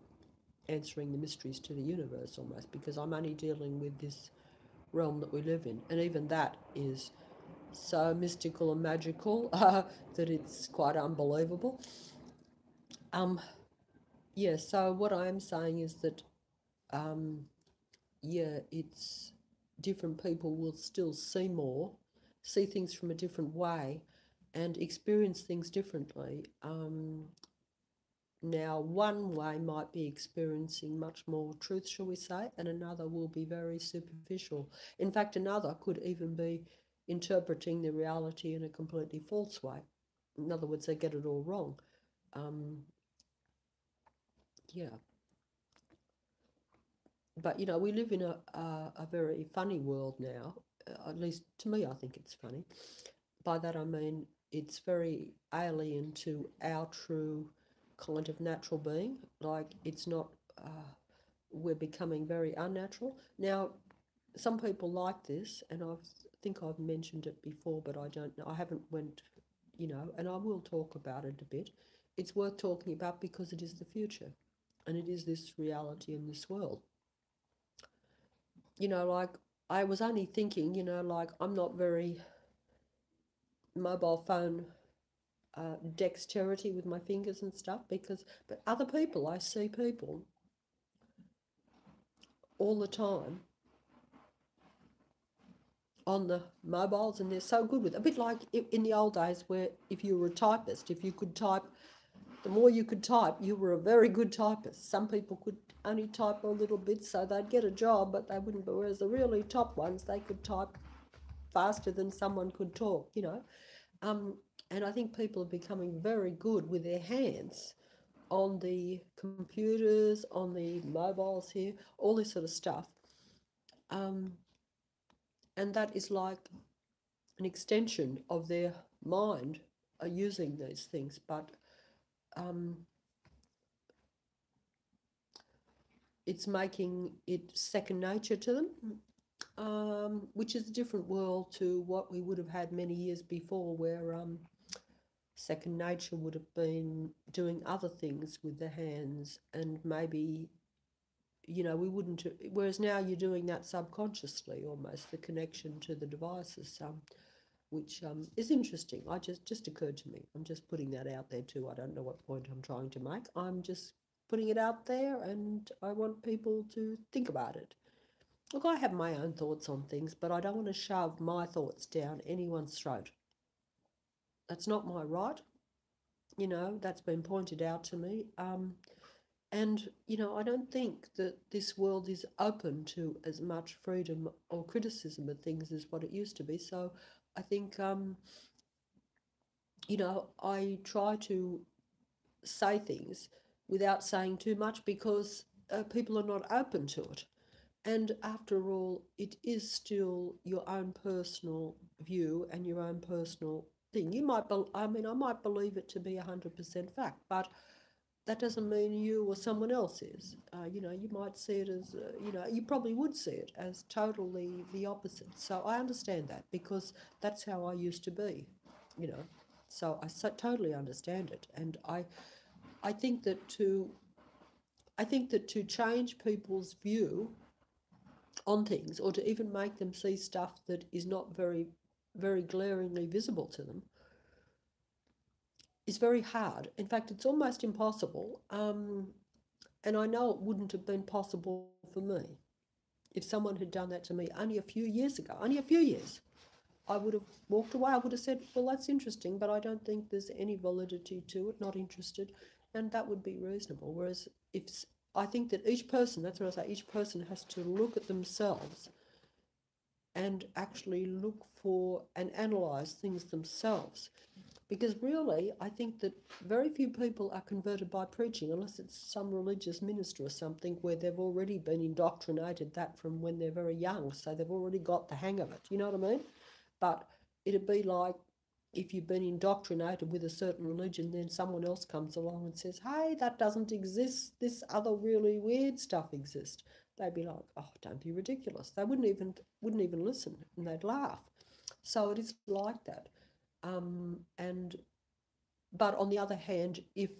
answering the mysteries to the universe almost, because I'm only dealing with this realm that we live in, and even that is so mystical and magical that it's quite unbelievable. Yeah, so what I am saying is that, yeah, it's different people will still see more, see things from a different way, and experience things differently. Now, one way might be experiencing much more truth, shall we say, and another will be very superficial. In fact, another could even be interpreting the reality in a completely false way. In other words, they get it all wrong. Yeah. But, you know, we live in a very funny world now. At least to me, I think it's funny. By that I mean it's very alien to our true kind of natural being. Like, it's not, we're becoming very unnatural. Now, some people like this, and think I've mentioned it before, but I don't know. I haven't went, you know, and I will talk about it a bit. It's worth talking about because it is the future, and it is this reality in this world. You know, like, I was only thinking, you know, like, I'm not very mobile phone dexterity with my fingers and stuff, but other people, I see people all the time on the mobiles, and they're so good with it. A bit like in the old days, where if you were a typist, if you could type, the more you could type, you were a very good typist. Some people could only type a little bit, so they'd get a job, but they wouldn't. Whereas the really top ones, they could type faster than someone could talk, you know. And I think people are becoming very good with their hands on the computers, on the mobiles here, all this sort of stuff. And that is like an extension of their mind using these things, but it's making it second nature to them. which is a different world to what we would have had many years before, where second nature would have been doing other things with the hands, and maybe, you know, we wouldn't, whereas now you're doing that subconsciously almost, the connection to the devices, which is interesting. Just occurred to me. I'm just putting that out there too. I don't know what point I'm trying to make. I'm just putting it out there, and I want people to think about it. Look, I have my own thoughts on things, but I don't want to shove my thoughts down anyone's throat. That's not my right. You know, that's been pointed out to me. And, you know, I don't think that this world is open to as much freedom or criticism of things as what it used to be. So I think, you know, I try to say things without saying too much, because people are not open to it. And after all, it is still your own personal view and your own personal thing. You might, I mean, I might believe it to be 100% fact, but that doesn't mean you or someone else is. You know, you might see it as, you know, you probably would see it as totally the opposite. So I understand that, because that's how I used to be, you know. So totally understand it, and I think that to change people's view on things, or to even make them see stuff that is not very, very glaringly visible to them, is very hard. In fact, it's almost impossible. And I know it wouldn't have been possible for me if someone had done that to me only a few years ago, only a few years. I would have walked away. I would have said, well, that's interesting, but I don't think there's any validity to it, not interested. And that would be reasonable. Whereas I think that each person, that's what I say, each person has to look at themselves and actually look for and analyse things themselves. Because really, I think that very few people are converted by preaching, unless it's some religious minister or something where they've already been indoctrinated that from when they're very young, so they've already got the hang of it, you know what I mean? But it'd be like if you've been indoctrinated with a certain religion, then someone else comes along and says, hey, that doesn't exist, this other really weird stuff exists. They'd be like, oh, don't be ridiculous. They wouldn't even listen, and they'd laugh. So it is like that. And but on the other hand, if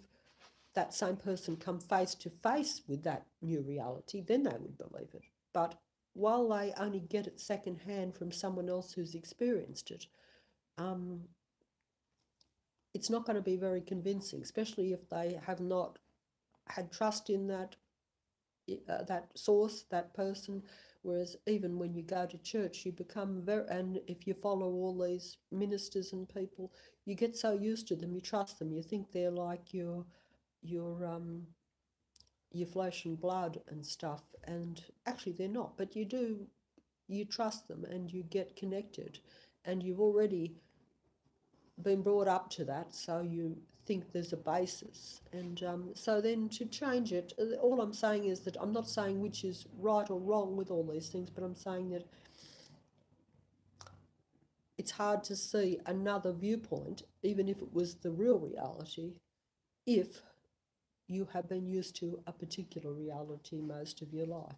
that same person come face to face with that new reality, then they would believe it. But while they only get it secondhand from someone else who's experienced it, it's not going to be very convincing, especially if they have not had trust in that source, that person. Whereas even when you go to church, you become and if you follow all these ministers and people, you get so used to them, you trust them, you think they're like your flesh and blood and stuff, and actually they're not. But you trust them, and you get connected, and you've already been brought up to that, so you think there's a basis. And so then to change it, all I'm saying is that I'm not saying which is right or wrong with all these things, but I'm saying that it's hard to see another viewpoint, even if it was the real reality, if you have been used to a particular reality most of your life.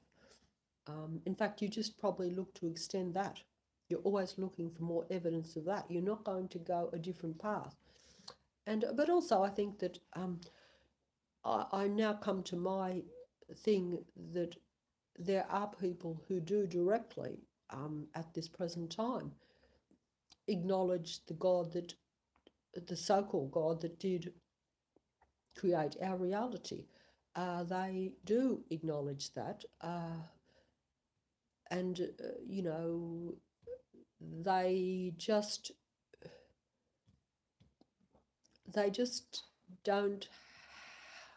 In fact, you just probably look to extend that. You're always looking for more evidence of that. You're not going to go a different path. But also, I think that I now come to my thing that there are people who do directly, at this present time, acknowledge the God that, the so-called God that did create our reality. They do acknowledge that, and you know, they just don't.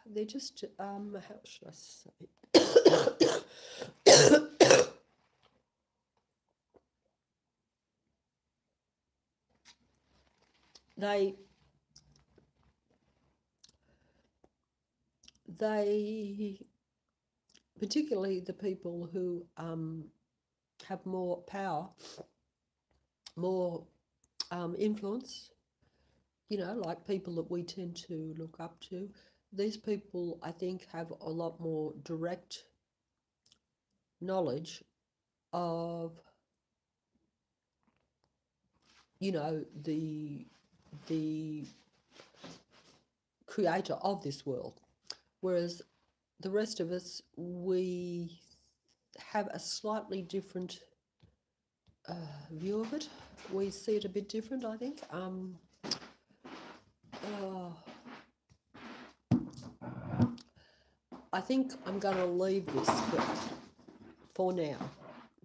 They're just how should I say? they they particularly the people who have more power, more influence, you know, like people that we tend to look up to. These people, I think, have a lot more direct knowledge of you know, the creator of this world, whereas the rest of us, we have a slightly different view of it. We see it a bit different, I think. I think I'm going to leave this for now,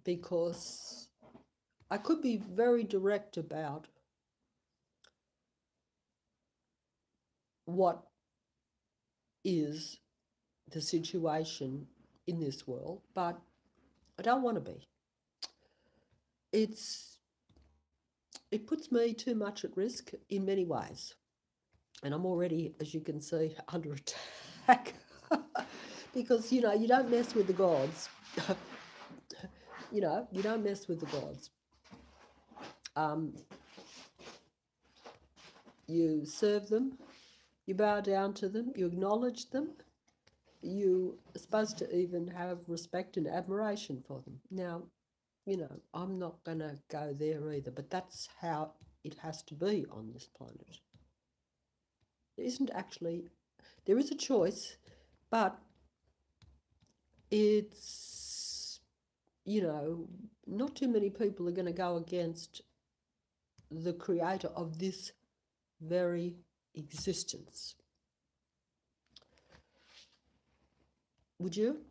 because I could be very direct about what is the situation in this world, but I don't want to be. It puts me too much at risk in many ways, and I'm already, as you can see, under attack because you don't mess with the gods. You don't mess with the gods. You serve them, you bow down to them, you acknowledge them, you are supposed to even have respect and admiration for them. Now, I'm not going to go there either, but that's how it has to be on this planet. There is a choice, but it's, not too many people are going to go against the creator of this very existence. Would you?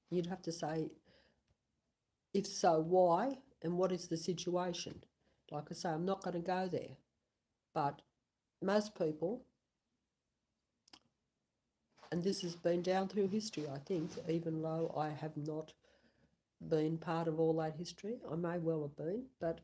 You'd have to say, if so, why, and what is the situation? Like I say, I'm not going to go there, but most people, and this has been down through history, I think, even though I have not been part of all that history, I may well have been, but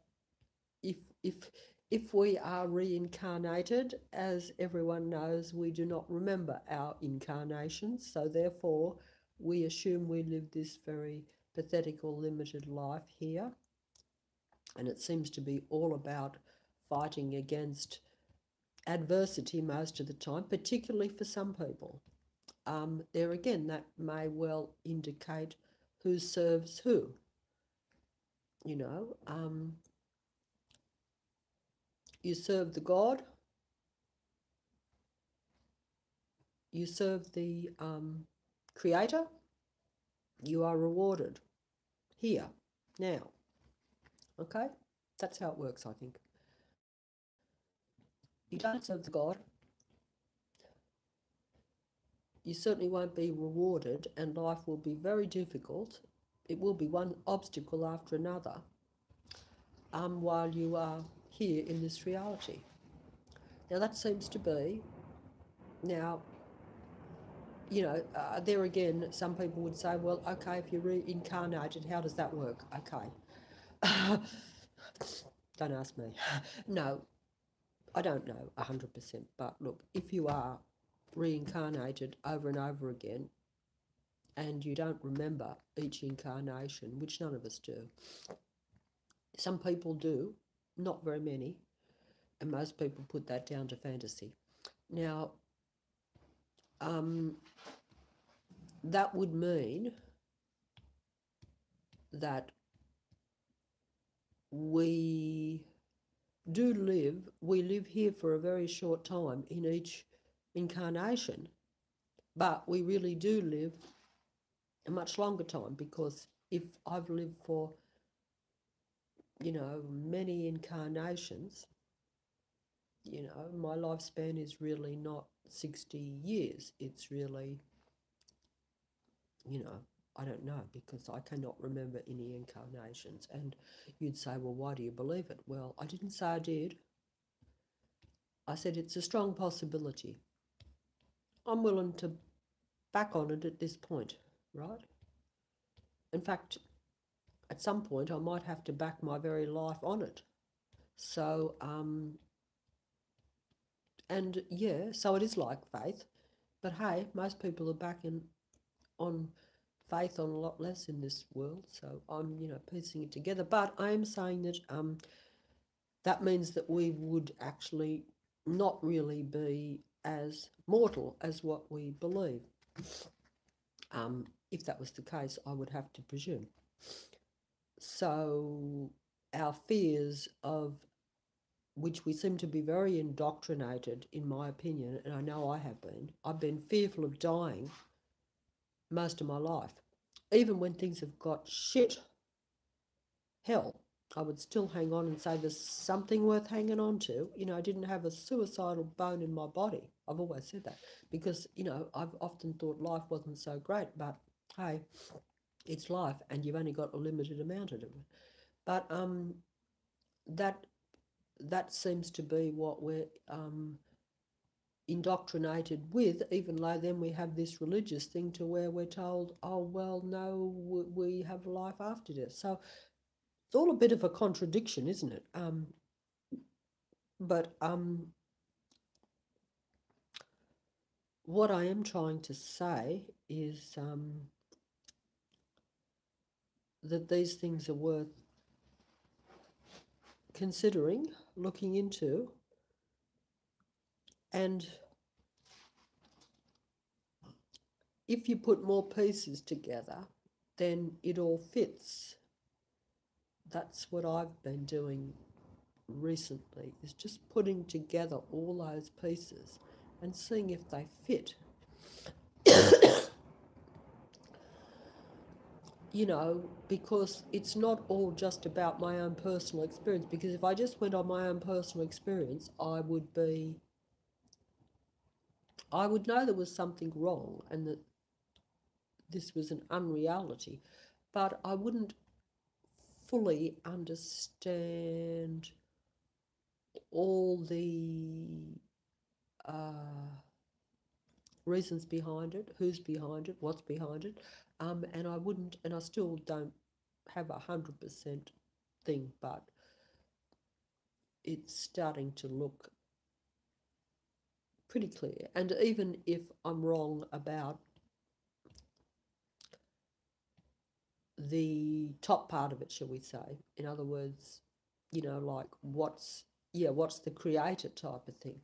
if we are reincarnated, as everyone knows, we do not remember our incarnations, so therefore we assume we live this very pathetic or limited life here, and it seems to be all about fighting against adversity most of the time, particularly for some people. There again, that may well indicate who serves who. You serve the God, you serve the creator, you are rewarded here, now. Okay? That's how it works, I think. You don't serve the God, you certainly won't be rewarded, and life will be very difficult. It will be one obstacle after another while you are here in this reality. Now that seems to be, there again, some people would say, well, okay, if you're reincarnated, how does that work? Okay. Don't ask me. No, I don't know 100%, but look, if you are reincarnated over and over again, and you don't remember each incarnation, which none of us do. Some people do, not very many, and most people put that down to fantasy. Now, that would mean that we live here for a very short time in each incarnation, but we really do live a much longer time, because if I've lived for, many incarnations, my lifespan is really not 60 years. It's really, I don't know, because I cannot remember any incarnations. And you'd say, well, why do you believe it? Well, I didn't say I did. I said it's a strong possibility. I'm willing to back on it at this point, right? In fact, at some point I might have to back my very life on it. So, and yeah, so it is like faith. But hey, most people are backing on faith on a lot less in this world. So I'm, piecing it together. But I am saying that that means that we would actually not really be as mortal as what we believe. If that was the case, I would have to presume. So our fears of which we seem to be very indoctrinated, in my opinion, and I know I have been. I've been fearful of dying most of my life. Even when things have got shit, hell, I would still hang on and say there's something worth hanging on to. You know, I didn't have a suicidal bone in my body. I've always said that because, you know, I've often thought life wasn't so great, but hey, it's life and you've only got a limited amount of it. But that that seems to be what we're indoctrinated with, even though then we have this religious thing to where we're told, oh, well, no, we have life after death. So it's all a bit of a contradiction, isn't it? But what I am trying to say is that these things are worth considering, looking into, and if you put more pieces together, then it all fits. That's what I've been doing recently, is just putting together all those pieces and seeing if they fit. You know, because it's not all just about my own personal experience, because if I just went on my own personal experience, I would know there was something wrong and that this was an unreality, but I wouldn't fully understand all the reasons behind it, who's behind it, what's behind it, and I wouldn't, and I still don't have 100% thing, but it's starting to look pretty clear. And even if I'm wrong about the top part of it, shall we say, in other words, you know, like what's the creator type of thing,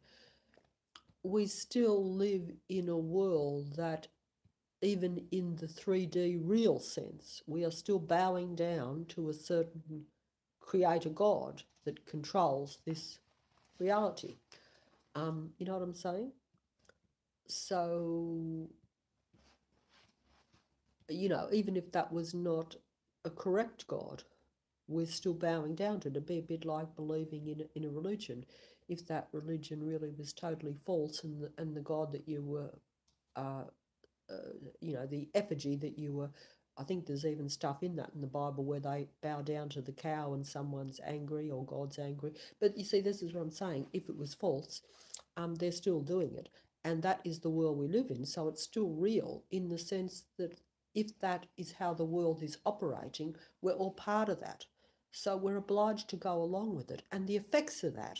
we still live in a world that even in the 3D real sense, we are still bowing down to a certain creator God that controls this reality. You know what I'm saying? So, you know, even if that was not a correct God, we're still bowing down to it. It'd be a bit like believing in a religion. If that religion really was totally false and the God that you were, you know, the effigy that you were, I think there's even stuff in that in the Bible where they bow down to the cow and someone's angry or God's angry. But you see, this is what I'm saying. If it was false, they're still doing it. And that is the world we live in. So it's still real in the sense that if that is how the world is operating, we're all part of that. So we're obliged to go along with it. And the effects of that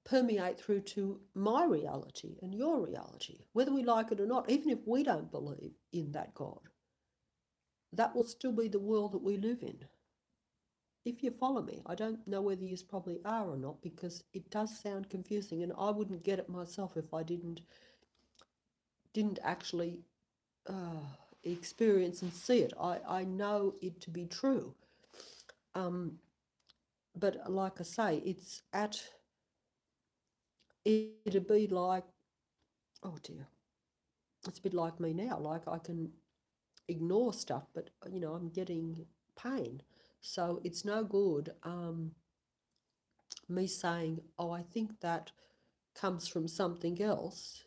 permeate through to my reality and your reality, whether we like it or not. Even if we don't believe in that God, that will still be the world that we live in. If you follow me, I don't know whether you probably are or not, because it does sound confusing, and I wouldn't get it myself if I didn't actually experience and see it. I know it to be true. But like I say, it'd be like, oh dear, it's a bit like me now. Like I can ignore stuff, but you know, I'm getting pain. So it's no good me saying, oh, I think that comes from something else,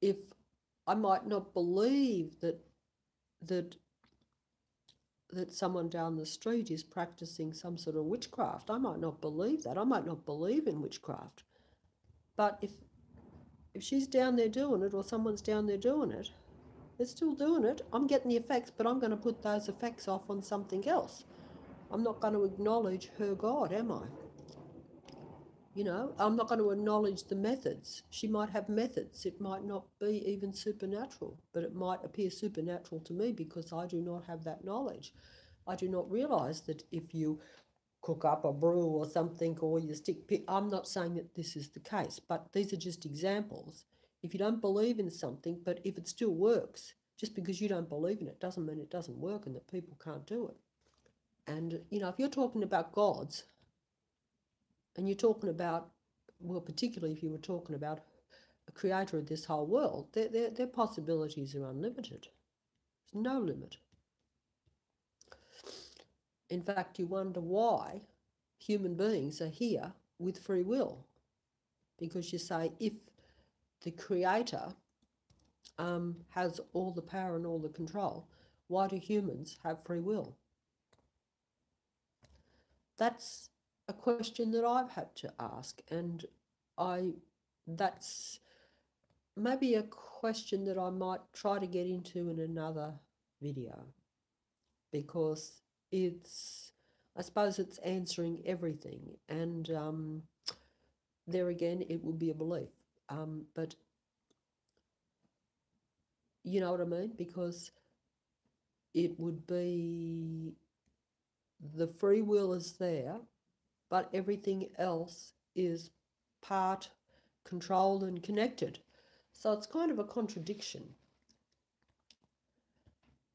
if I might not believe that someone down the street is practicing some sort of witchcraft. I might not believe that. I might not believe in witchcraft. But if she's down there doing it, or someone's down there doing it, they're still doing it. I'm getting the effects, but I'm going to put those effects off on something else. I'm not going to acknowledge her God, am I? You know, I'm not going to acknowledge the methods. She might have methods. It might not be even supernatural, but it might appear supernatural to me because I do not have that knowledge. I do not realise that if you cook up a brew or something, or you I'm not saying that this is the case, but these are just examples. If you don't believe in something, but if it still works, Just because you don't believe in it doesn't mean it doesn't work and that people can't do it. And, you know, if you're talking about gods and you're talking about, well, particularly if you were talking about a creator of this whole world, their possibilities are unlimited. There's no limit. In fact, you wonder why human beings are here with free will. Because you say, if the creator has all the power and all the control, why do humans have free will? That's a question that I've had to ask, and that's maybe a question that I might try to get into in another video, because I suppose it's answering everything, and there again, it would be a belief, but you know what I mean? Because it would be the free will is there, but everything else is part controlled and connected. So it's kind of a contradiction.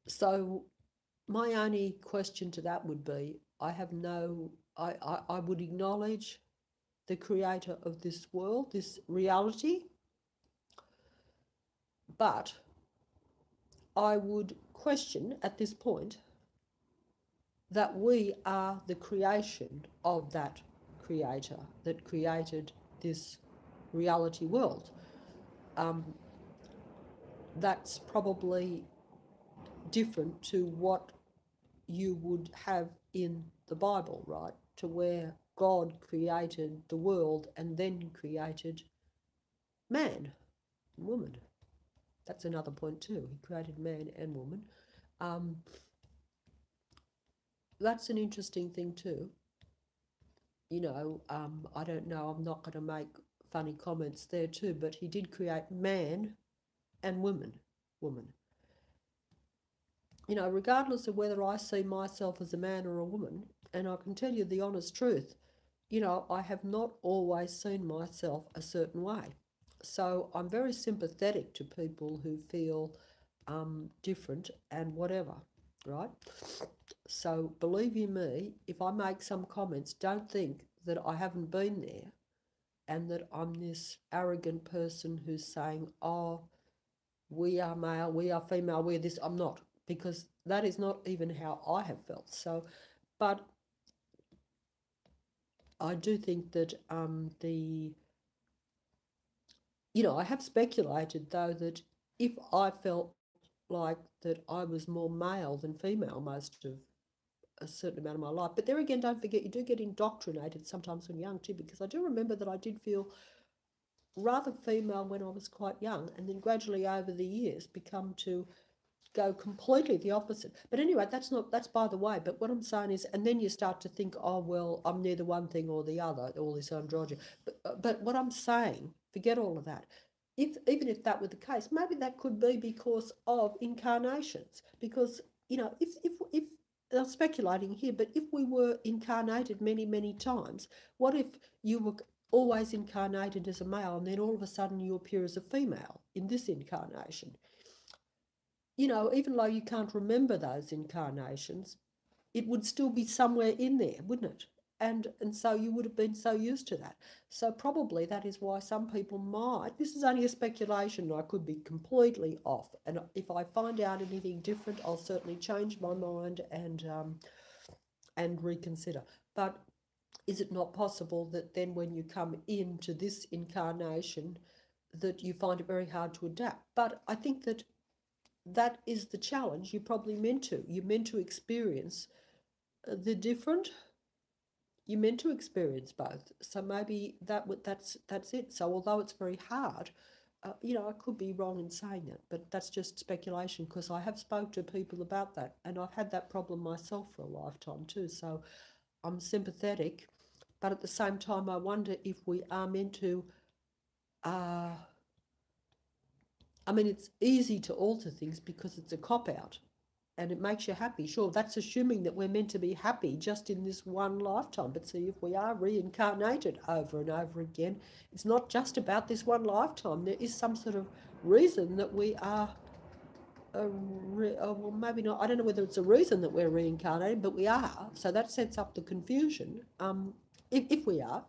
So my only question to that would be, I would acknowledge the creator of this world, this reality, but I would question at this point that we are the creation of that creator that created this reality world. That's probably different to what you would have in the Bible, right? To where God created the world and then created man and woman. That's another point too. He created man and woman. That's an interesting thing too. You know, I don't know, I'm not going to make funny comments there too, but he did create man and woman. You know, regardless of whether I see myself as a man or a woman, and I can tell you the honest truth, you know, I have not always seen myself a certain way. So I'm very sympathetic to people who feel different and whatever, right? So believe you me, if I make some comments, don't think that I haven't been there and that I'm this arrogant person who's saying, oh, we are male, we are female, we're this. I'm not, because that is not even how I have felt. So, but I do think that you know, I have speculated though that if I felt like that I was more male than female most of a certain amount of my life. But there again, don't forget, you do get indoctrinated sometimes when you're young too, because I do remember that I did feel rather female when I was quite young, and then gradually over the years become to go completely the opposite. But anyway, that's by the way. But what I'm saying is, and then you start to think, oh, well, I'm neither one thing or the other, all this androgyny. But what I'm saying, forget all of that. Even if that were the case, maybe that could be because of incarnations. Because, you know, if I'm speculating here, but if we were incarnated many, many times, what if you were always incarnated as a male and then all of a sudden you appear as a female in this incarnation? You know, even though you can't remember those incarnations, it would still be somewhere in there, wouldn't it? And so you would have been so used to that. So probably that is why some people might, this is only a speculation, I could be completely off. And if I find out anything different, I'll certainly change my mind and reconsider. But is it not possible that then when you come into this incarnation that you find it very hard to adapt? But I think that is the challenge. You're probably meant to. You're meant to experience the different. You're meant to experience both. So maybe that's it. So although it's very hard, you know, I could be wrong in saying that, but that's just speculation, because I have spoke to people about that, and I've had that problem myself for a lifetime too. So I'm sympathetic, but at the same time, I wonder if we are meant to. I mean, it's easy to alter things because it's a cop-out and it makes you happy. Sure, that's assuming that we're meant to be happy just in this one lifetime. But see, if we are reincarnated over and over again, it's not just about this one lifetime. There is some sort of reason that we are well, maybe not. I don't know whether it's a reason that we're reincarnated, but we are. So that sets up the confusion. If we are,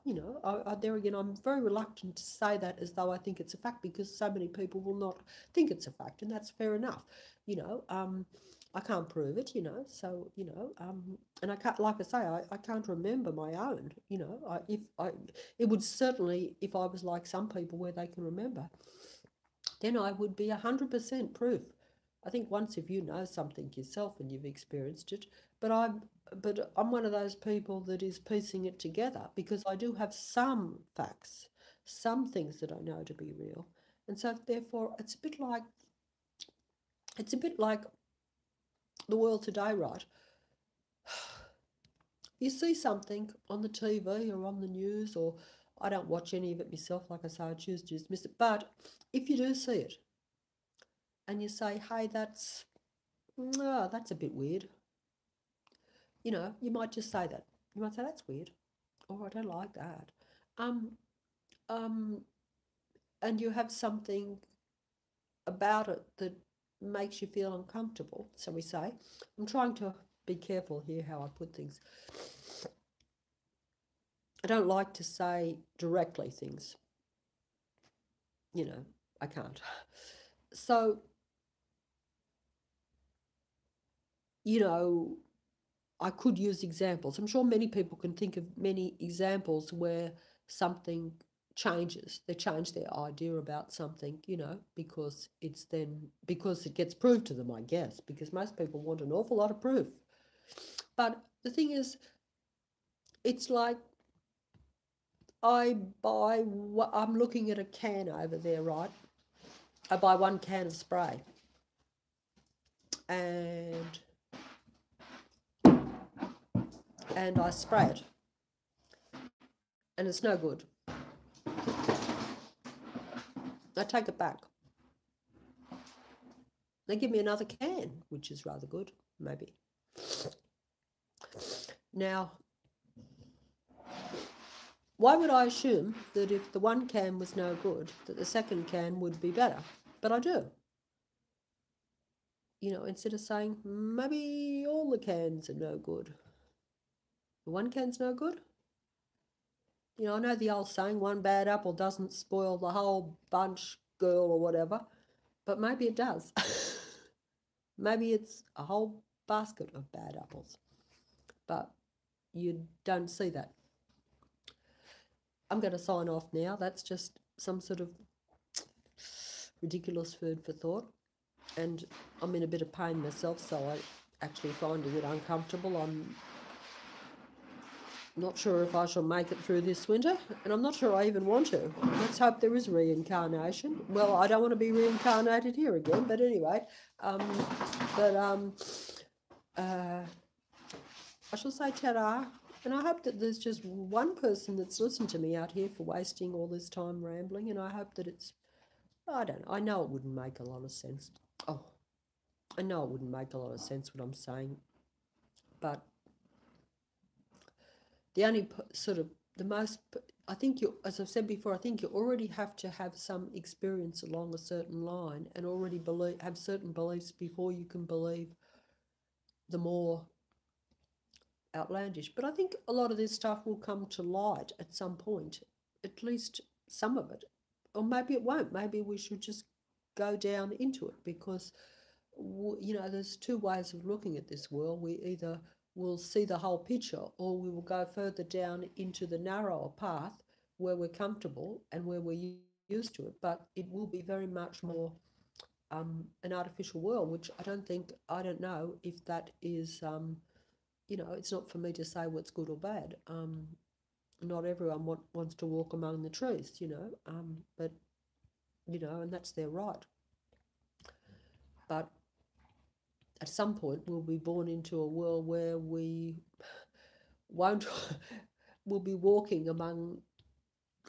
there again, I'm very reluctant to say that as though I think it's a fact, because so many people will not think it's a fact, and that's fair enough. I can't prove it, so, and I can't, like I say, I can't remember my own, it would certainly, if I was like some people where they can remember, then I would be 100% proof. I think once if you know something yourself and you've experienced it, but I'm one of those people that is piecing it together, because I do have some facts, some things that I know to be real. And so therefore it's a bit like the world today, right? You see something on the TV or on the news, or I don't watch any of it myself, like I say, I choose to dismiss it. But if you do see it and you say, hey, that's a bit weird, you might just say that. You might say, that's weird, or I don't like that. Um, um, and you have something about it that makes you feel uncomfortable. So we say, I'm trying to be careful here how I put things. I don't like to say directly things. I can't. So, I could use examples. I'm sure many people can think of many examples where something changes. They change their idea about something, because it gets proved to them, I guess, because most people want an awful lot of proof. But the thing is, it's like I'm looking at a can over there, right? I buy one can of spray and I spray it, and it's no good. I take it back. They give me another can, which is rather good, maybe. Now, why would I assume that if the one can was no good, that the second can would be better? But I do. Instead of saying, maybe all the cans are no good. The one can's no good? I know the old saying, one bad apple doesn't spoil the whole bunch, girl, or whatever, but maybe it does. Maybe it's a whole basket of bad apples, but you don't see that. I'm going to sign off now. That's just some sort of ridiculous food for thought, and I'm in a bit of pain myself, so I actually find it uncomfortable. I'm not sure if I shall make it through this winter, and I'm not sure I even want to. Let's hope there is reincarnation. Well, I don't want to be reincarnated here again, but anyway, I shall say ta-da, and I hope that there's just one person that's listened to me out here for wasting all this time rambling, and I hope that it's, I don't know, I know it wouldn't make a lot of sense. I know it wouldn't make a lot of sense what I'm saying, but the only sort of the most, I think as I've said before, I think you already have to have some experience along a certain line and already have certain beliefs before you can believe the more outlandish. But I think a lot of this stuff will come to light at some point, at least some of it, or maybe it won't. Maybe we should just go down into it, because there's two ways of looking at this world. We either will see the whole picture, or we will go further down into the narrower path where we're comfortable and where we're used to it, but it will be very much more an artificial world, which I don't know if that is, it's not for me to say what's good or bad. Not everyone wants to walk among the trees, but, and that's their right. But at some point we'll be born into a world where we we'll be walking among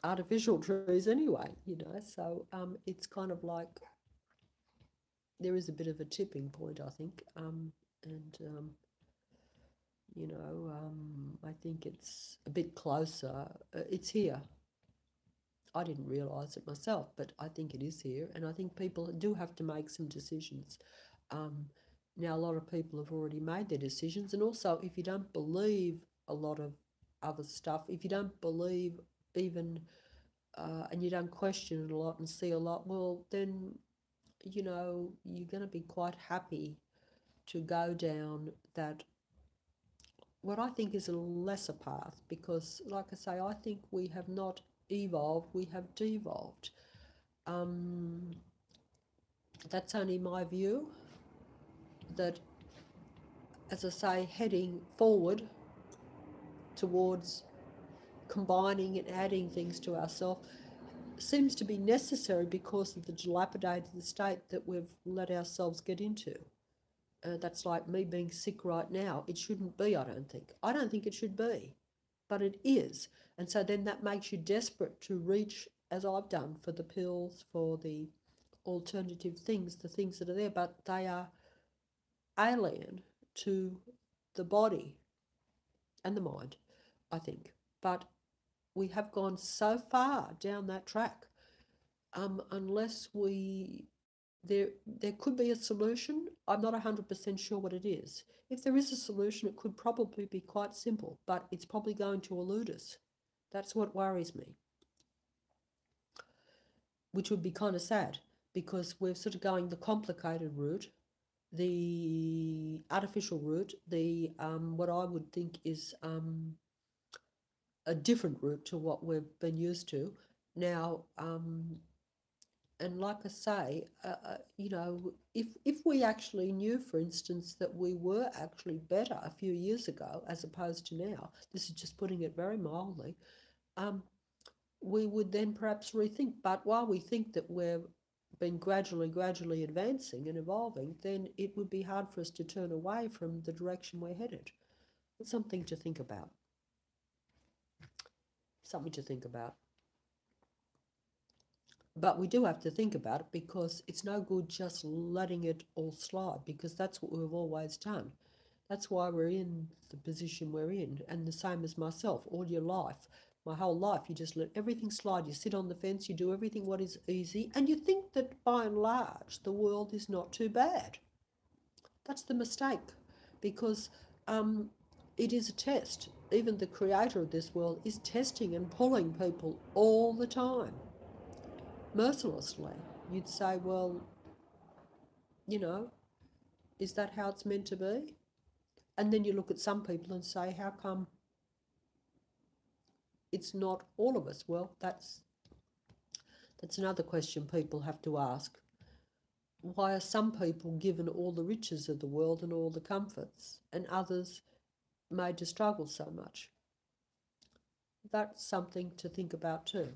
artificial trees anyway, so it's kind of like there is a bit of a tipping point, I think, I think it's a bit closer. It's here. I didn't realise it myself, but I think it is here, and I think people do have to make some decisions. Now, a lot of people have already made their decisions, and also if you don't believe a lot of other stuff, if you don't believe even, and you don't question it a lot and see a lot, well, then, you know, you're going to be quite happy to go down that, what I think is a lesser path, because, like I say, I think we have not evolved, we have devolved. Um, that's only my view, that, as I say, heading forward towards combining and adding things to ourselves seems to be necessary because of the dilapidated state that we've let ourselves get into. That's like me being sick right now. It shouldn't be, I don't think. I don't think it should be, but it is. And so then that makes you desperate to reach, as I've done, for the pills, for the alternative things, the things that are there, but they are alien to the body and the mind, I think. But we have gone so far down that track, unless there could be a solution. I'm not 100% sure what it is. If there is a solution, it could probably be quite simple, but it's probably going to elude us. That's what worries me, which would be kind of sad, because we're sort of going the complicated route, the artificial route, the what I would think is a different route to what we've been used to. Now, and like I say, you know, if we actually knew, for instance, that we were actually better a few years ago as opposed to now, this is just putting it very mildly, we would then perhaps rethink. But while we think that we've been gradually advancing and evolving, then it would be hard for us to turn away from the direction we're headed. It's something to think about. Something to think about. But we do have to think about it, because it's no good just letting it all slide, because that's what we've always done. That's why we're in the position we're in. And the same as myself, all your life, my whole life, you just let everything slide. You sit on the fence, you do everything what is easy, and you think that by and large the world is not too bad. That's the mistake, because it is a test. Even the creator of this world is testing and pulling people all the time, mercilessly. You'd say, well, you know, is that how it's meant to be? And then you look at some people and say, how come it's not all of us? Well, that's another question people have to ask. Why are some people given all the riches of the world and all the comforts, and others made to struggle so much? That's something to think about too.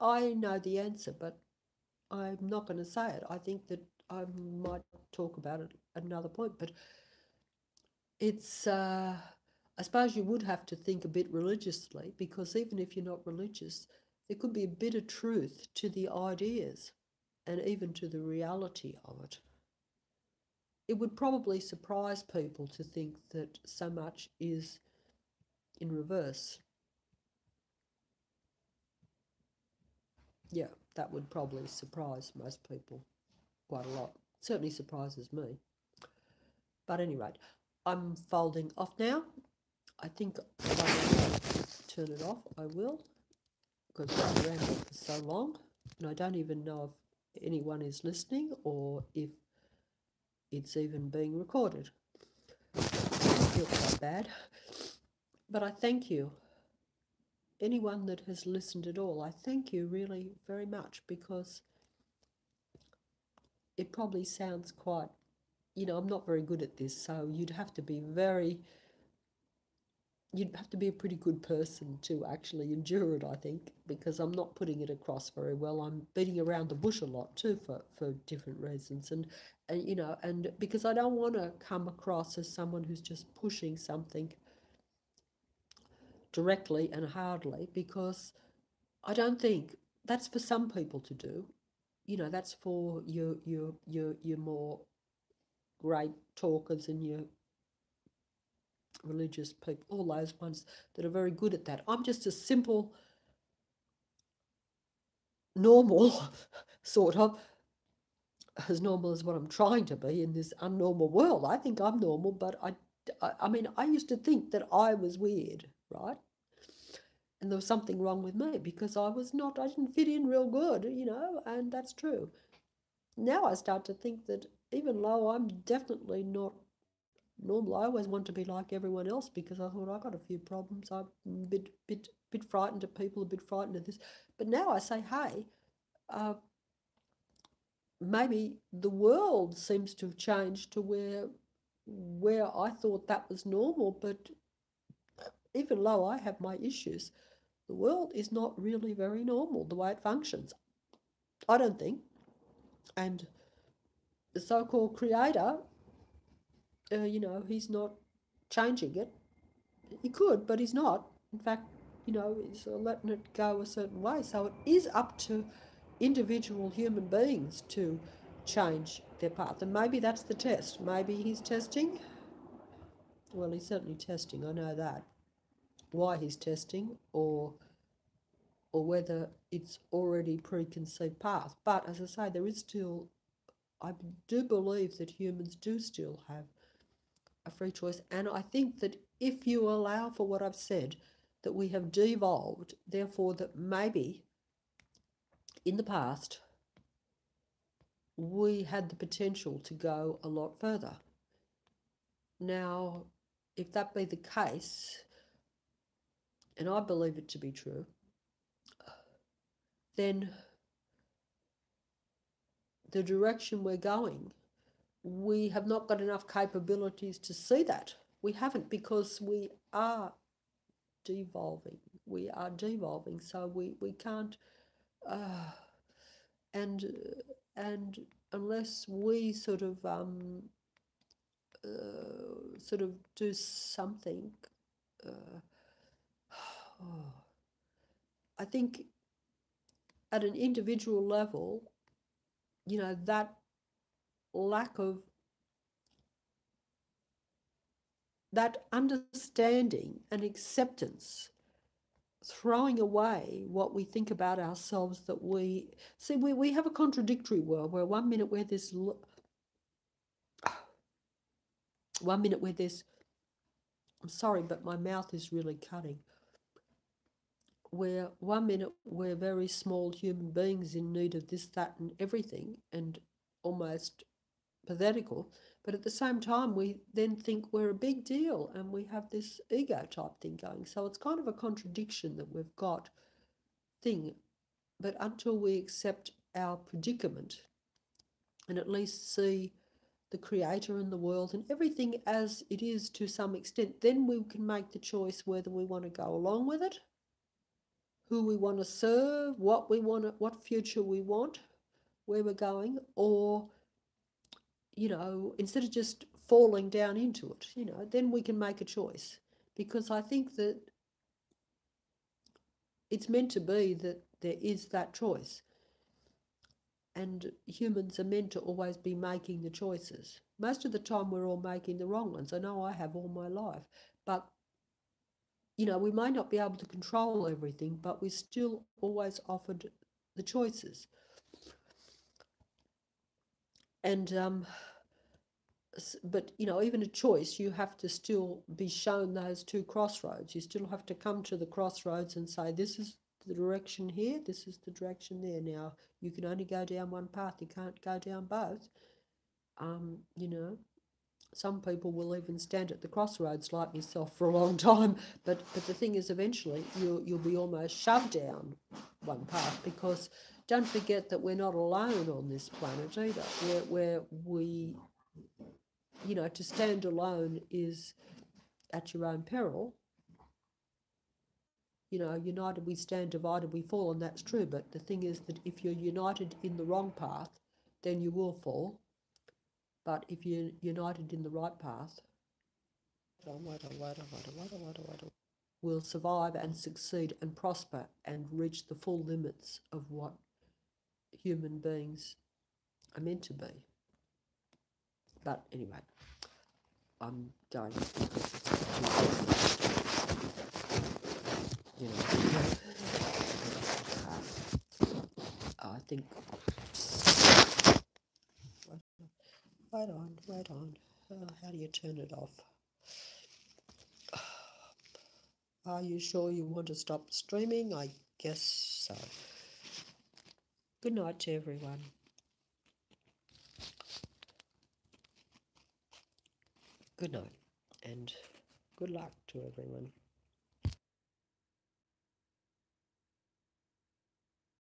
I know the answer, but I'm not going to say it. I think that I might talk about it at another point, but it's, I suppose you would have to think a bit religiously, because even if you're not religious, there could be a bit of truth to the ideas and even to the reality of it. It would probably surprise people to think that so much is in reverse. Yeah, that would probably surprise most people quite a lot. It certainly surprises me. But anyway, I'm folding off now. I think if I turn it off, I will, because I've rambled for so long, and I don't even know if anyone is listening or if it's even being recorded. I feel quite bad. But I thank you. Anyone that has listened at all, I thank you really very much, because it probably sounds quite, you know, I'm not very good at this, so you'd have to be a pretty good person to actually endure it, I think, because I'm not putting it across very well. I'm beating around the bush a lot too, for different reasons, and you know, and because I don't want to come across as someone who's just pushing something directly and hardly, because I don't think that's for some people to do. You know, that's for your more great talkers and your religious people, all those ones that are very good at that. I'm just a simple, normal sort of as normal as what I'm trying to be in this unnormal world. I think I'm normal, but I mean, I used to think that I was weird, right? And there was something wrong with me because I didn't fit in real good, and that's true. Now I start to think that even though I'm definitely not normal, I always want to be like everyone else because I thought I got a few problems. I'm a bit frightened of people, a bit frightened of this. But now I say, hey, maybe the world seems to have changed to where I thought that was normal, but even though I have my issues, the world is not really very normal the way it functions. I don't think. And the so-called creator, he's not changing it. He could, but he's not. In fact, he's letting it go a certain way. So it is up to individual human beings to change their path. And maybe that's the test. Maybe he's testing. Well, he's certainly testing, I know that. Why he's testing or whether it's already preconceived path. But as I say, I do believe that humans do still have a free choice. And I think that if you allow for what I've said, that we have devolved, therefore that maybe in the past we had the potential to go a lot further. Now, if that be the case, and I believe it to be true, then the direction we're going, we have not got enough capabilities to see that. We haven't, because we are devolving. We are devolving, so we can't, and unless we sort of do something, I think at an individual level, that lack of that understanding and acceptance, throwing away what we think about ourselves, that we have a contradictory world where one minute we're this, I'm sorry, but my mouth is really cutting, where one minute we're very small human beings in need of this, that and everything, and almost pathetical, but at the same time we then think we're a big deal and we have this ego type thing going. So it's kind of a contradiction that we've got thing. But until we accept our predicament and at least see the creator in the world and everything as it is to some extent, then we can make the choice whether we want to go along with it, who we want to serve, what we want, what future we want, where we're going, or instead of just falling down into it, then we can make a choice. Because I think that it's meant to be that there is that choice. And humans are meant to always be making the choices. Most of the time we're all making the wrong ones. I know I have all my life. But, we may not be able to control everything, but we're still always offered the choices. And but even a choice, you have to still be shown those two crossroads. You still have to come to the crossroads and say, this is the direction here, this is the direction there. Now you can only go down one path, you can't go down both. Some people will even stand at the crossroads like myself for a long time, but the thing is, eventually you'll be almost shoved down one path, because don't forget that we're not alone on this planet either. Where we to stand alone is at your own peril. United we stand, divided we fall, and that's true. But the thing is that if you're united in the wrong path, then you will fall. But if you're united in the right path, will survive and succeed and prosper and reach the full limits of what human beings are meant to be. But anyway, I'm going I think wait on, wait on. How do you turn it off? Are you sure you want to stop streaming? I guess so. Good night to everyone. Good night and good luck to everyone.